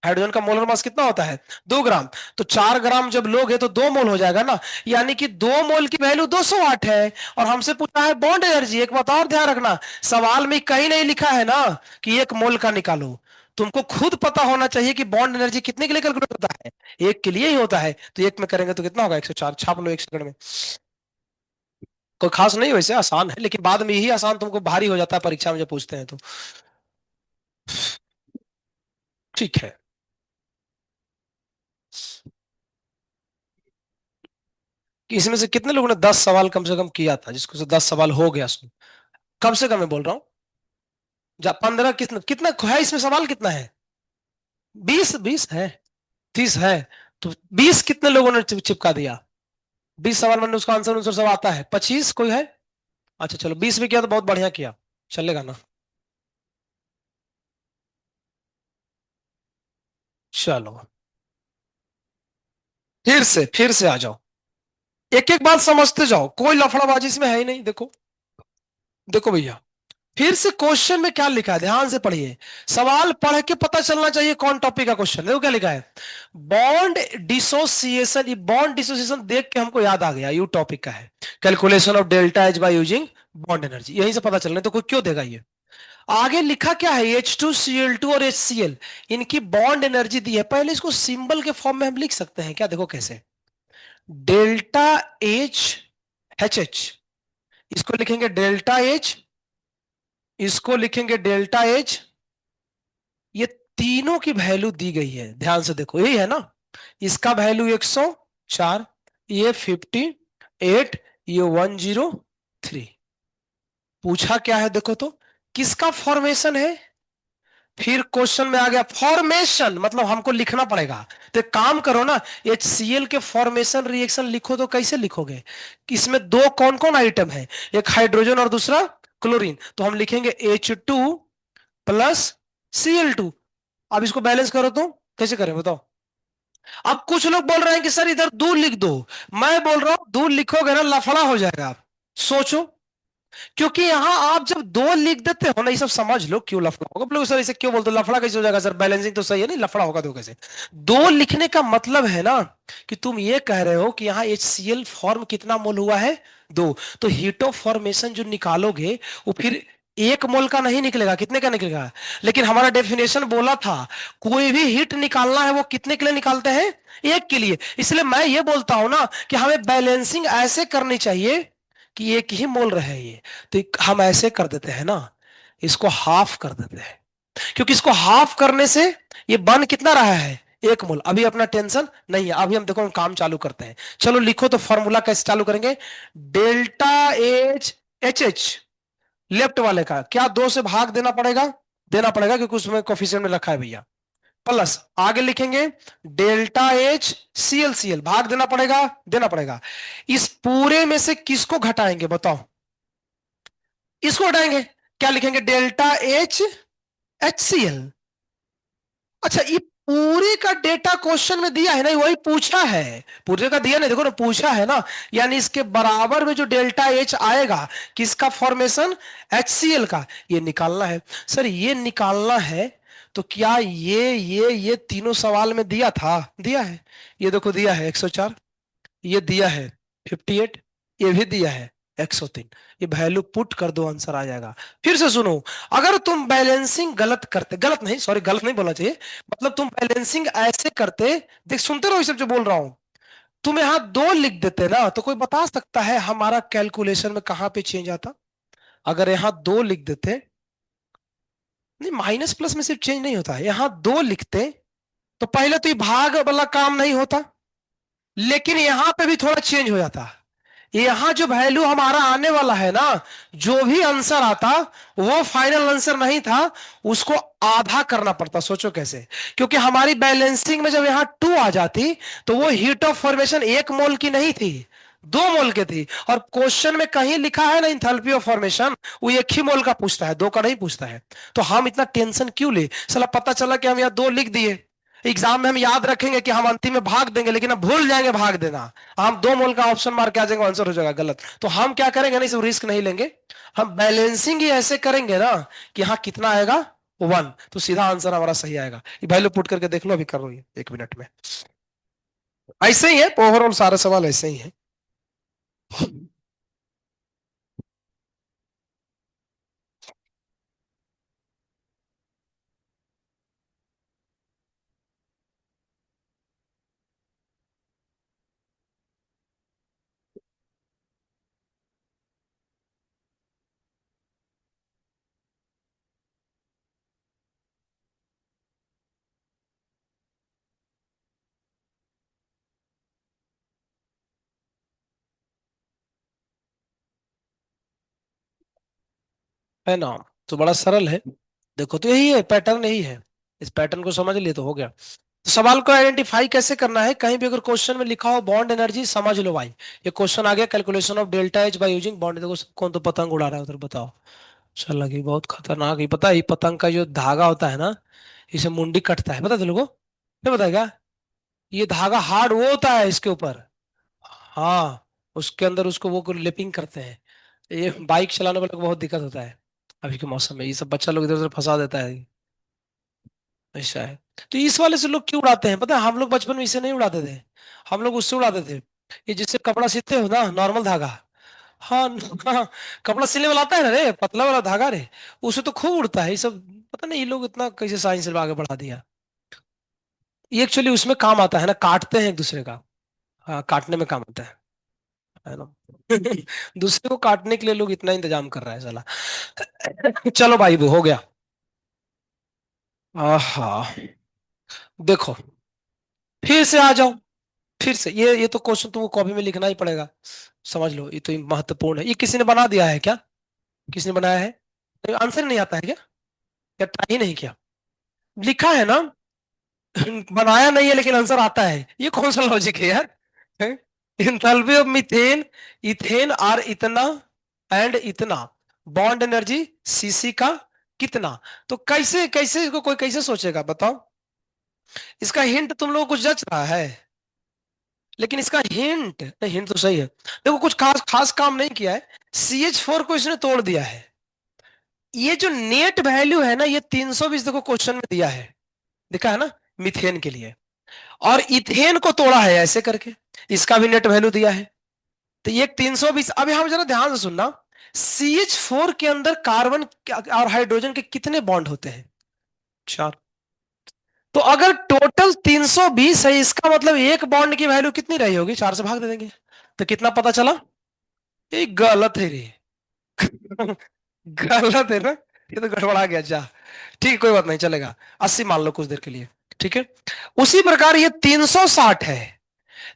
हाइड्रोजन का मोलर मास कितना होता है, 2 ग्राम। तो 4 ग्राम जब लोगे तो 2 मोल हो जाएगा ना, यानी कि 2 मोल की वैल्यू 208 है। और हमसे पूछा है बॉन्ड एनर्जी। एक बात और ध्यान रखना, सवाल में कहीं नहीं लिखा है ना कि 1 मोल का निकालो। तुमको खुद पता होना चाहिए कि बॉन्ड एनर्जी कितने के लिए कैलकुलेट होता है, एक के लिए ही होता है। तो एक में करेंगे तो कितना होगा, 104, छाप लो 1 सेकंड में। कोई खास नहीं, वैसे आसान है, लेकिन बाद में यही आसान तुमको भारी हो जाता है परीक्षा में जब पूछते हैं तो। ठीक है, कि इसमें से कितने लोगों ने 10 सवाल कम से कम किया था, जिसको से 10 सवाल हो गया सो, कम से कम मैं बोल रहा हूँ। 15, कितना कितना है इसमें, सवाल कितना है, 20 20 है, 30 है। तो 20 कितने लोगों ने चिपका दिया, 20 सवाल मैंने उसका आंसर आंसर सब आता है, 25 कोई है। अच्छा चलो, 20 भी किया तो बहुत बढ़िया किया, चलेगा ना। चलो, फिर से आ जाओ, एक एक बात समझते जाओ, कोई लफड़ाबाजी इसमें है ही नहीं। देखो, देखो भैया, फिर से क्वेश्चन में क्या लिखा है, ध्यान से पढ़िए। सवाल पढ़ के पता चलना चाहिए कौन टॉपिक का क्वेश्चन। देखो क्या लिखा है, बॉन्ड डिसोसिएशन। ये बॉन्ड डिसोसिएशन देख के हमको याद आ गया, यू टॉपिक का है, calculation of delta H by using bond energy, यहीं से पता चलना। तो कोई क्यों देगा ये, आगे लिखा क्या है, H2Cl2 और HCl, इनकी बॉन्ड एनर्जी दी है। पहले इसको सिंबल के फॉर्म में हम लिख सकते हैं क्या, देखो कैसे, डेल्टा एच एच एच, इसको लिखेंगे डेल्टा एच, इसको लिखेंगे डेल्टा एच। ये तीनों की वैल्यू दी गई है, ध्यान से देखो, यही है ना। इसका वैल्यू 104, ये 58, ये 103। पूछा क्या है देखो तो, किसका फॉर्मेशन है, फिर क्वेश्चन में आ गया फॉर्मेशन, मतलब हमको लिखना पड़ेगा। तो एक काम करो ना, HCl के फॉर्मेशन रिएक्शन लिखो तो कैसे लिखोगे? इसमें दो कौन कौन आइटम है, एक हाइड्रोजन और दूसरा क्लोरीन, तो हम लिखेंगे H2 + Cl2। अब इसको बैलेंस करो तो कैसे करें बताओ? अब कुछ लोग बोल रहे हैं कि सर इधर दूर लिख दो, मैं बोल रहा हूं दूर लिखोगे ना लफड़ा हो जाएगा। सोचो, क्योंकि यहां आप जब दो लिख देते हो ना, ये सब समझ लो क्यों लफड़ा होगा। बोलो सर इसे क्यों बोलते हो, लफड़ा कैसे हो जाएगा सर, बैलेंसिंग तो सही है, नहीं लफड़ा होगा तो कैसे? दो लिखने का मतलब है ना कि तुम ये कह रहे हो कि यहाँ HCl फॉर्म कितना मोल हुआ है, दो। तो हीट ऑफ फॉर्मेशन जो निकालोगे वो फिर 1 मोल का नहीं निकलेगा, कितने का निकलेगा? लेकिन हमारा डेफिनेशन बोला था कोई भी हीट निकालना है वो कितने के लिए निकालते हैं, एक के लिए। इसलिए मैं ये बोलता हूं ना कि हमें बैलेंसिंग ऐसे करनी चाहिए कि एक ही मोल रहे ये। तो हम ऐसे कर देते हैं ना, इसको हाफ कर देते हैं, क्योंकि इसको हाफ करने से ये बन कितना रहा है, 1 मोल। अभी अपना टेंशन नहीं है, अभी हम देखो हम काम चालू करते हैं। चलो लिखो तो फॉर्मूला कैसे चालू करेंगे। ΔH HH लेफ्ट वाले का क्या 2 से भाग देना पड़ेगा, देना पड़ेगा क्योंकि उसमें कोफिशिएंट में रखा है भैया। प्लस आगे लिखेंगे ΔHClCl भाग देना पड़ेगा, देना पड़ेगा। इस पूरे में से किसको घटाएंगे बताओ, इसको हटाएंगे। क्या लिखेंगे, ΔH HCl। अच्छा, ये पूरे का डेटा क्वेश्चन में दिया है ना, वही पूछा है, पूरे का दिया नहीं, देखो ना पूछा है ना। यानी इसके बराबर में जो ΔH आएगा, किसका फॉर्मेशन, HCl का, ये निकालना है। सर ये निकालना है तो क्या ये तीनों सवाल में दिया था, दिया है। ये देखो दिया है 104, ये दिया है 58, ये भी दिया है 103। ये वैल्यू पुट कर दो, आंसर आ जाएगा। फिर से सुनो, अगर तुम बैलेंसिंग गलत करते, गलत नहीं सॉरी गलत नहीं बोलना चाहिए, मतलब तुम बैलेंसिंग ऐसे करते, देख सुनते रहो ये सब जो बोल रहा हूं, तुम यहां दो लिख देते ना तो कोई बता सकता है हमारा कैलकुलेशन में कहां पे चेंज आता? अगर यहां दो लिख देते, नहीं माइनस प्लस में सिर्फ चेंज नहीं होता है, यहां दो लिखते तो पहले तो ये भाग वाला काम नहीं होता, लेकिन यहां पे भी थोड़ा चेंज हो जाता। यहां जो वैल्यू हमारा आने वाला है ना, जो भी आंसर आता वो फाइनल आंसर नहीं था, उसको आधा करना पड़ता। सोचो कैसे, क्योंकि हमारी बैलेंसिंग में जब यहां 2 आ जाती तो वो हीट ऑफ फॉर्मेशन 1 मोल की नहीं थी, 2 मोल की थी। और क्वेश्चन में कहीं लिखा है ना इंथैल्पी ऑफ फॉर्मेशन, वो 1 ही मोल का पूछता है, दो का नहीं पूछता है। तो हम इतना टेंशन क्यों ले, साला पता चला कि हम यहाँ दो लिख दिए, एग्जाम में हम याद रखेंगे कि हम अंतिम में भाग देंगे, लेकिन हम भूल जाएंगे भाग देना, हम 2 मोल का ऑप्शन मार के आ जाएंगे, आंसर हो जाएगा गलत। तो हम क्या करेंगे, नहीं सब रिस्क नहीं लेंगे, हम बैलेंसिंग ही ऐसे करेंगे ना कि हाँ कितना आएगा, 1, तो सीधा आंसर हमारा सही आएगा। ये वैल्यू पुट करके देख लो, अभी कर लो ये 1 मिनट में। ऐसे ही है ओवरऑल, सारे सवाल ऐसे ही है। है ना, तो बड़ा सरल है। देखो तो यही है, पैटर्न यही है, इस पैटर्न को समझ लिए तो हो गया। तो सवाल को आइडेंटिफाई कैसे करना है, कहीं भी अगर क्वेश्चन में लिखा हो बॉन्ड एनर्जी, समझ लो भाई ये क्वेश्चन आ गया, calculation of ΔH by using bond. देखो कौन तो पतंग उड़ा रहा है उधर, बताओ। चल लगी बहुत खतरनाक, ये पता है, ये पतंग का जो धागा होता है ना, इसे मुंडी कटता है, पता है तुम लोगों को, नहीं पता है क्या? ये धागा हार्ड वो होता है इसके ऊपर, हाँ, उसके अंदर उसको वो लेपिंग करते हैं। ये बाइक चलाने वाले को बहुत दिक्कत होता है अभी के मौसम में, ये सब बच्चा लोग इधर उधर फंसा देता है, ऐसा है। तो इस वाले से लोग क्यों उड़ाते हैं पता है, हम लोग बचपन में इसे नहीं उड़ाते थे, हम लोग उससे उड़ाते थे, ये जिससे कपड़ा सीते हो ना, नॉर्मल धागा। हाँ हाँ, कपड़ा सिलने वाला आता है ना रे, पतला वाला धागा रे, उससे तो खूब उड़ता है ये सब। पता नहीं ये लोग इतना कैसे साइंस आगे बढ़ा दिया। ये एक्चुअली उसमें काम आता है ना, काटते हैं एक दूसरे का, हाँ काटने में काम आता है ना। दूसरे को काटने के लिए लोग इतना इंतजाम कर रहा है साला। चलो भाई वो हो गया। आहा, देखो फिर से आ जाओ, फिर से ये तो क्वेश्चन तुमको कॉपी में लिखना ही पड़ेगा, समझ लो ये तो महत्वपूर्ण है। ये किसी ने बना दिया है क्या, किसने बनाया है? आंसर नहीं आता है क्या, या ट्राई ही नहीं किया? लिखा है ना, बनाया नहीं है लेकिन आंसर आता है, ये कौन सा लॉजिक है यार? Enthalpy of methane, ethane are इतना एंड इतना, बॉन्ड एनर्जी सीसी का कितना? तो कैसे कैसे इसको कोई कैसे सोचेगा बताओ? इसका हिंट तुम लोगों को जच रहा है, लेकिन इसका हिंट नहीं, हिंट तो सही है। देखो कुछ खास खास काम नहीं किया है, CH4 को इसने तोड़ दिया है। ये जो नेट वैल्यू है ना, ये 320 देखो क्वेश्चन में दिया है, दिखा है ना, मीथेन के लिए। और इथेन को तोड़ा है ऐसे करके, इसका भी नेट वैल्यू दिया है। तो ये 320। अभी हम जरा ध्यान से सुनना, CH4 के अंदर कार्बन और हाइड्रोजन के कितने बॉन्ड होते हैं? 4। तो अगर टोटल 320 है, इसका मतलब एक बॉन्ड की वैल्यू कितनी रही होगी? 4 से भाग दे देंगे, तो कितना पता चला? ये गलत है रे। गलत है ना, ये तो गड़बड़ा गया जा। ठीक है कोई बात नहीं, चलेगा। 80 मान लो कुछ देर के लिए, ठीक है। उसी प्रकार ये 360 है,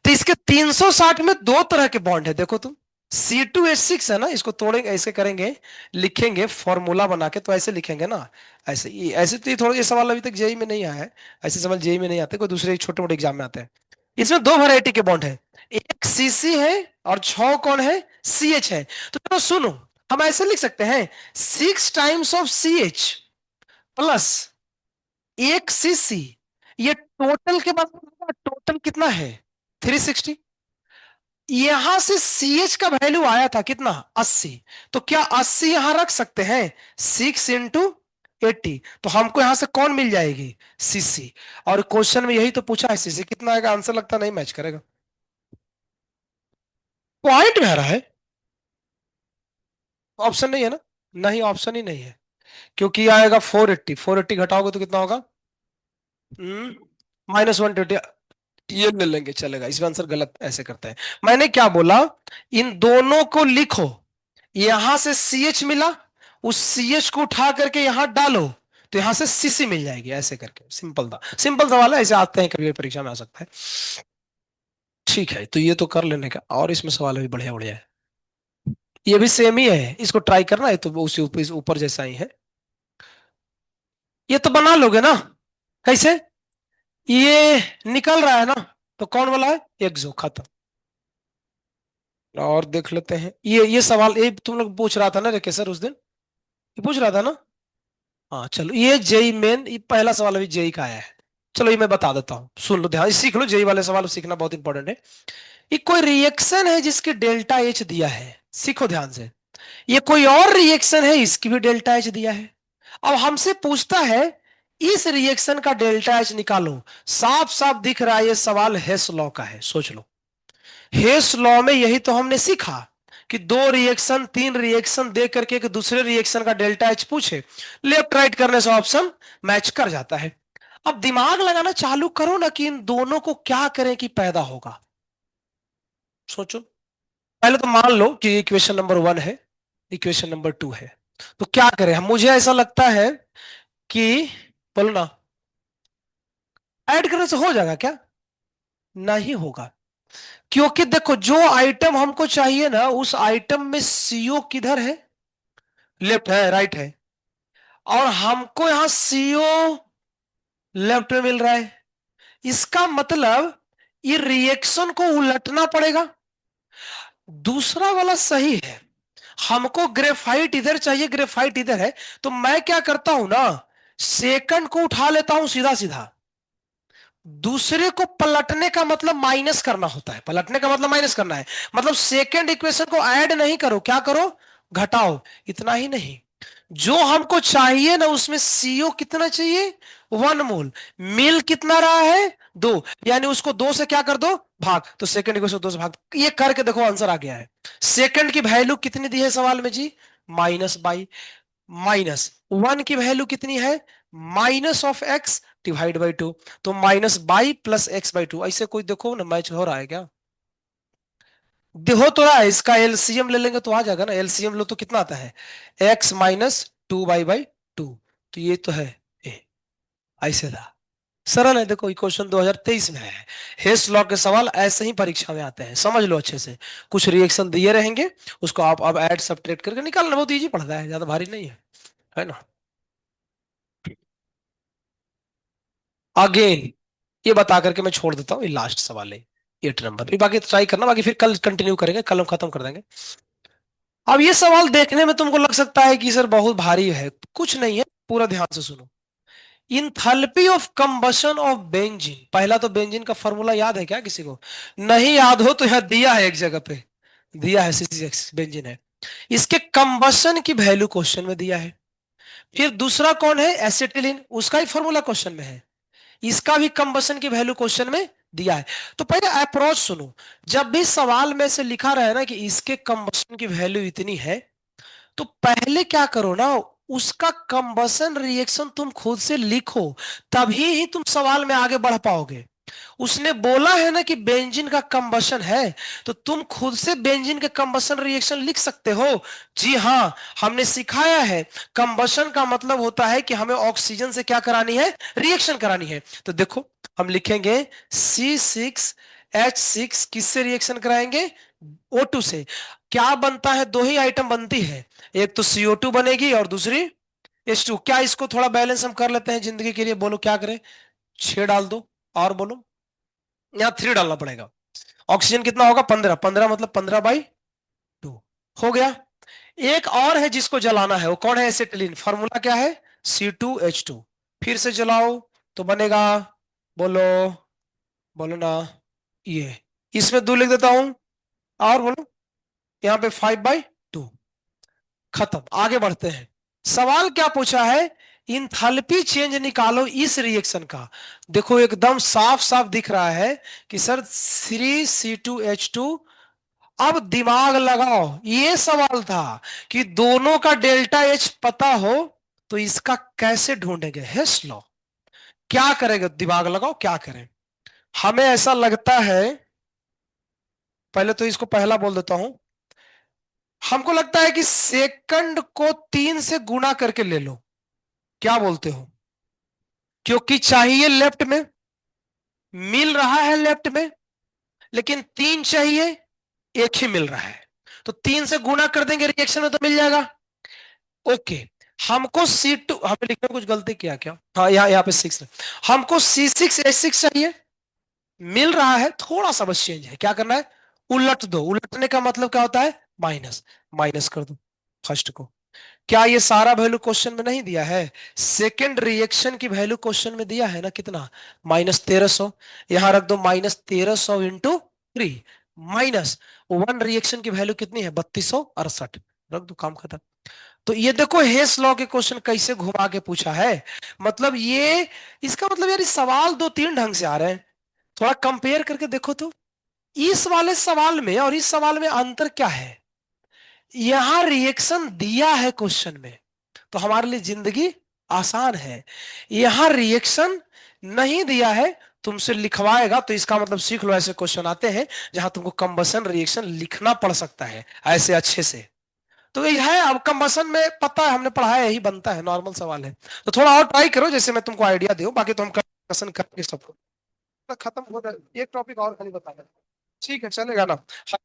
तो इसके 360 में दो तरह के बॉन्ड है, देखो तुम। C2H6 है ना, इसको तोड़ेंगे ऐसे करेंगे, लिखेंगे फॉर्मूला बना के, तो ऐसे लिखेंगे ना, ऐसे ऐसे। तो ये थोड़ा, ये सवाल अभी तक जेई में नहीं आया है, ऐसे सवाल जेई में नहीं आते, कोई दूसरे छोटे मोटे एग्जाम में आते हैं। इसमें दो वैरायटी के बॉन्ड है, एक CC है और 6 कौन है? CH है। तो चलो सुनो, हम ऐसे लिख सकते हैं, 6 टाइम्स ऑफ CH प्लस एक CC, ये टोटल के बाद टोटल कितना है? 360। यहां से CH का वैल्यू आया था कितना? 80। तो क्या 80 यहां रख सकते हैं? 6 × 80, तो हमको यहां से कौन मिल जाएगी? CC। और क्वेश्चन में यही तो पूछा है, CC कितना आएगा? आंसर लगता नहीं मैच करेगा। पॉइंट में आ रहा है, ऑप्शन नहीं है ना? नहीं, ऑप्शन ही नहीं है, क्योंकि आएगा 480, 480 घटाओगे तो कितना होगा? -120। ये ले लेंगे, चलेगा, इसमें आंसर गलत ऐसे करते हैं। मैंने क्या बोला, इन दोनों को लिखो, यहां से CH मिला, उस CH को उठा करके यहां डालो, तो यहां से CC मिल जाएगी, ऐसे करके। सिंपल था, सिंपल सवाल है, ऐसे आते हैं कभी परीक्षा में आ सकता है। ठीक है, तो ये तो कर लेने का, और इसमें सवाल भी बढ़िया बढ़िया है। ये भी सेम ही है, इसको ट्राई करना है, तो वो उसी ऊपर ऊपर जैसा ही है। ये तो बना लोगे ना? कैसे? ये निकल रहा है ना, तो कौन वाला है? एक्सो, खत्म। और देख लेते हैं, ये सवाल ये तुम लोग पूछ रहा था ना रेखे सर उस दिन, ये पूछ रहा था ना? हाँ चलो, ये जेई मेन, ये पहला सवाल अभी जेई का आया है। चलो ये मैं बता देता हूँ, सुन लो ध्यान, सीख लो, जेई वाले सवाल सीखना बहुत इंपॉर्टेंट है। ये कोई रिएक्शन है जिसकी डेल्टा एच दिया है, सीखो ध्यान से। ये कोई और रिएक्शन है, इसकी भी डेल्टा एच दिया है। अब हमसे पूछता है इस रिएक्शन का डेल्टा एच निकालो। साफ साफ दिख रहा है ये सवाल हेस लॉ का है, सोच लो। हेस लॉ में यही तो हमने सीखा, कि दो रिएक्शन तीन रिएक्शन दे करके एक दूसरे रिएक्शन का डेल्टा एच पूछे, लेफ्ट राइट करने से ऑप्शन मैच कर जाता है। अब दिमाग लगाना चालू करो ना, कि इन दोनों को क्या करें कि पैदा होगा। सोचो, पहले तो मान लो कि इक्वेशन नंबर 1 है, इक्वेशन नंबर 2 है, तो क्या करें हम? मुझे ऐसा लगता है कि, बोलो ना, ऐड करने से हो जाएगा क्या? नहीं होगा, क्योंकि देखो जो आइटम हमको चाहिए ना, उस आइटम में सीओ किधर है? लेफ्ट है, राइट है। और हमको यहां सीओ लेफ्ट में मिल रहा है, इसका मतलब ये रिएक्शन को उलटना पड़ेगा। दूसरा वाला सही है, हमको ग्रेफाइट इधर चाहिए, ग्रेफाइट इधर है, तो मैं क्या करता हूं ना, सेकंड को उठा लेता हूं सीधा सीधा। दूसरे को पलटने का मतलब माइनस करना होता है, पलटने का मतलब माइनस करना है। मतलब सेकंड इक्वेशन को ऐड नहीं करो, क्या करो? घटाओ। इतना ही नहीं, जो हमको चाहिए ना उसमें सीओ कितना चाहिए? 1 मोल। मिल कितना रहा है? 2, यानी उसको 2 से क्या कर दो? भाग। तो सेकंड इक्वेशन 2 से भाग, ये करके देखो आंसर आ गया है। सेकंड की वैल्यू कितनी दी है सवाल में जी? -22। -1 की वैल्यू कितनी है? -(x/2)। तो -22 + x/2, ऐसे कोई देखो ना मैच हो रहा है क्या? हो तो रहा है, इसका एलसीएम ले लेंगे तो आ जाएगा ना, एलसीएम लो तो कितना आता है? x - 2y/2। तो ये तो है ए, ऐसे था। सरल है, देखो क्वेश्चन 2023 में है। हेस लॉ के सवाल ऐसे ही परीक्षा में आते हैं, समझ लो अच्छे से। कुछ रिएक्शन दिए रहेंगे, उसको आप अब ऐड सब्ट्रैक्ट करके निकालना, बहुत इजी पड़ता है, ज्यादा भारी नहीं है, है ना? अगेन, ये बता करके मैं छोड़ देता हूँ, ये लास्ट सवाल है 8 नंबर। ये बाकी ट्राई करना, बाकी फिर कल कंटिन्यू करेंगे, कल हम खत्म कर देंगे। अब ये सवाल देखने में तुमको लग सकता है कि सर बहुत भारी है, कुछ नहीं है, पूरा ध्यान से सुनो। Enthalpy of combustion of benzene, पहला तो बेंजीन का फॉर्मूला याद है क्या किसी को? नहीं याद हो तो यहां दिया है एक जगह पे, दिया है, C6H बेंजीन है। इसके कंबशन की वैल्यू क्वेश्चन में दिया है। फिर दूसरा कौन है, एसिटिलीन, उसका ही फॉर्मूला क्वेश्चन में है। इसका भी कंबशन की वैल्यू क्वेश्चन में दिया है। तो पहले अप्रोच सुनो, जब भी सवाल में से लिखा रहे ना कि इसके कंबशन की वैल्यू इतनी है, तो पहले क्या करो ना, उसका कंबशन रिएक्शन तुम खुद से लिखो, तभी ही तुम सवाल में आगे बढ़ पाओगे। उसने बोला है ना कि बेंजीन का कंबशन है, तो तुम खुद से बेंजीन के कंबशन रिएक्शन लिख सकते हो। जी हाँ, हमने सिखाया है, कंबशन का मतलब होता है कि हमें ऑक्सीजन से क्या करानी है, रिएक्शन करानी है। तो देखो, हम लिखेंगे C6H6 किससे रिएक्शन कराएंगे, O2 से। क्या बनता है, दो ही आइटम बनती है, एक तो CO2 बनेगी और दूसरी H2। क्या इसको थोड़ा बैलेंस हम कर लेते हैं जिंदगी के लिए, बोलो क्या करें, 6 डाल दो, और बोलो, यहाँ 3 डालना पड़ेगा। ऑक्सीजन कितना होगा, 15, 15 मतलब 15/2 हो गया। एक और है जिसको जलाना है, वो कौन है, एसिटिलीन, फार्मूला क्या है, C2H2। फिर से जलाओ तो बनेगा, बोलो, बोलो ना, ये, इसमें 2 लिख देता हूं, और बोलो, यहाँ पे 5/2। खत्म, आगे बढ़ते हैं। सवाल क्या पूछा है, इंथैल्पी चेंज निकालो इस रिएक्शन का। देखो एकदम साफ साफ दिख रहा है कि सर 3C2H2। अब दिमाग लगाओ, ये सवाल था कि दोनों का डेल्टा एच पता हो तो इसका कैसे ढूंढेंगे, हेस लॉ। क्या करेंगे, दिमाग लगाओ, क्या करें। हमें ऐसा लगता है, पहले तो इसको पहला बोल देता हूं, हमको लगता है कि सेकंड को 3 से गुना करके ले लो, क्या बोलते हो? क्योंकि चाहिए लेफ्ट में, मिल रहा है लेफ्ट में, लेकिन 3 चाहिए, एक ही मिल रहा है, तो 3 से गुना कर देंगे रिएक्शन में तो मिल जाएगा। ओके, हमको C2, हमें लिखने में कुछ गलती किया क्या, हाँ यहाँ यहाँ पे 6 है। हमको C6H6 चाहिए, मिल रहा है, थोड़ा सा बस चेंज है, क्या करना है, उलट दो। उलटने का मतलब क्या होता है, माइनस, माइनस कर दो फर्स्ट को। क्या ये सारा वैल्यू क्वेश्चन में नहीं दिया है? सेकेंड रिएक्शन की वैल्यू क्वेश्चन में दिया है ना, कितना, -1300। यहां रख दो -1300 × 3, माइनस वन रिएक्शन की वैल्यू कितनी है, 3268, रख दो, काम खत्म। तो ये देखो हेस लॉ के क्वेश्चन कैसे घुमा के पूछा है। मतलब ये, इसका मतलब यार, इस सवाल 2-3 ढंग से आ रहे हैं, थोड़ा कंपेयर करके देखो तो। इस वाले सवाल में और इस सवाल में अंतर क्या है, यहां रिएक्शन दिया है क्वेश्चन में, तो हमारे लिए जिंदगी आसान है। यहां रिएक्शन नहीं दिया है, तुमसे लिखवाएगा, तो इसका मतलब सीख लो, ऐसे क्वेश्चन आते हैं जहां तुमको कंबसन रिएक्शन लिखना पड़ सकता है ऐसे अच्छे से। तो ये है, अब कंबसन में पता है, हमने पढ़ा है, यही बनता है, नॉर्मल सवाल है। तो थोड़ा और ट्राई करो, जैसे मैं तुमको आइडिया दूं, बाकी तो हम कंबसन करेंगे सबको। खत्म हो गया, एक टॉपिक और खाली बता दें, ठीक है, चलेगा ना? हाँ।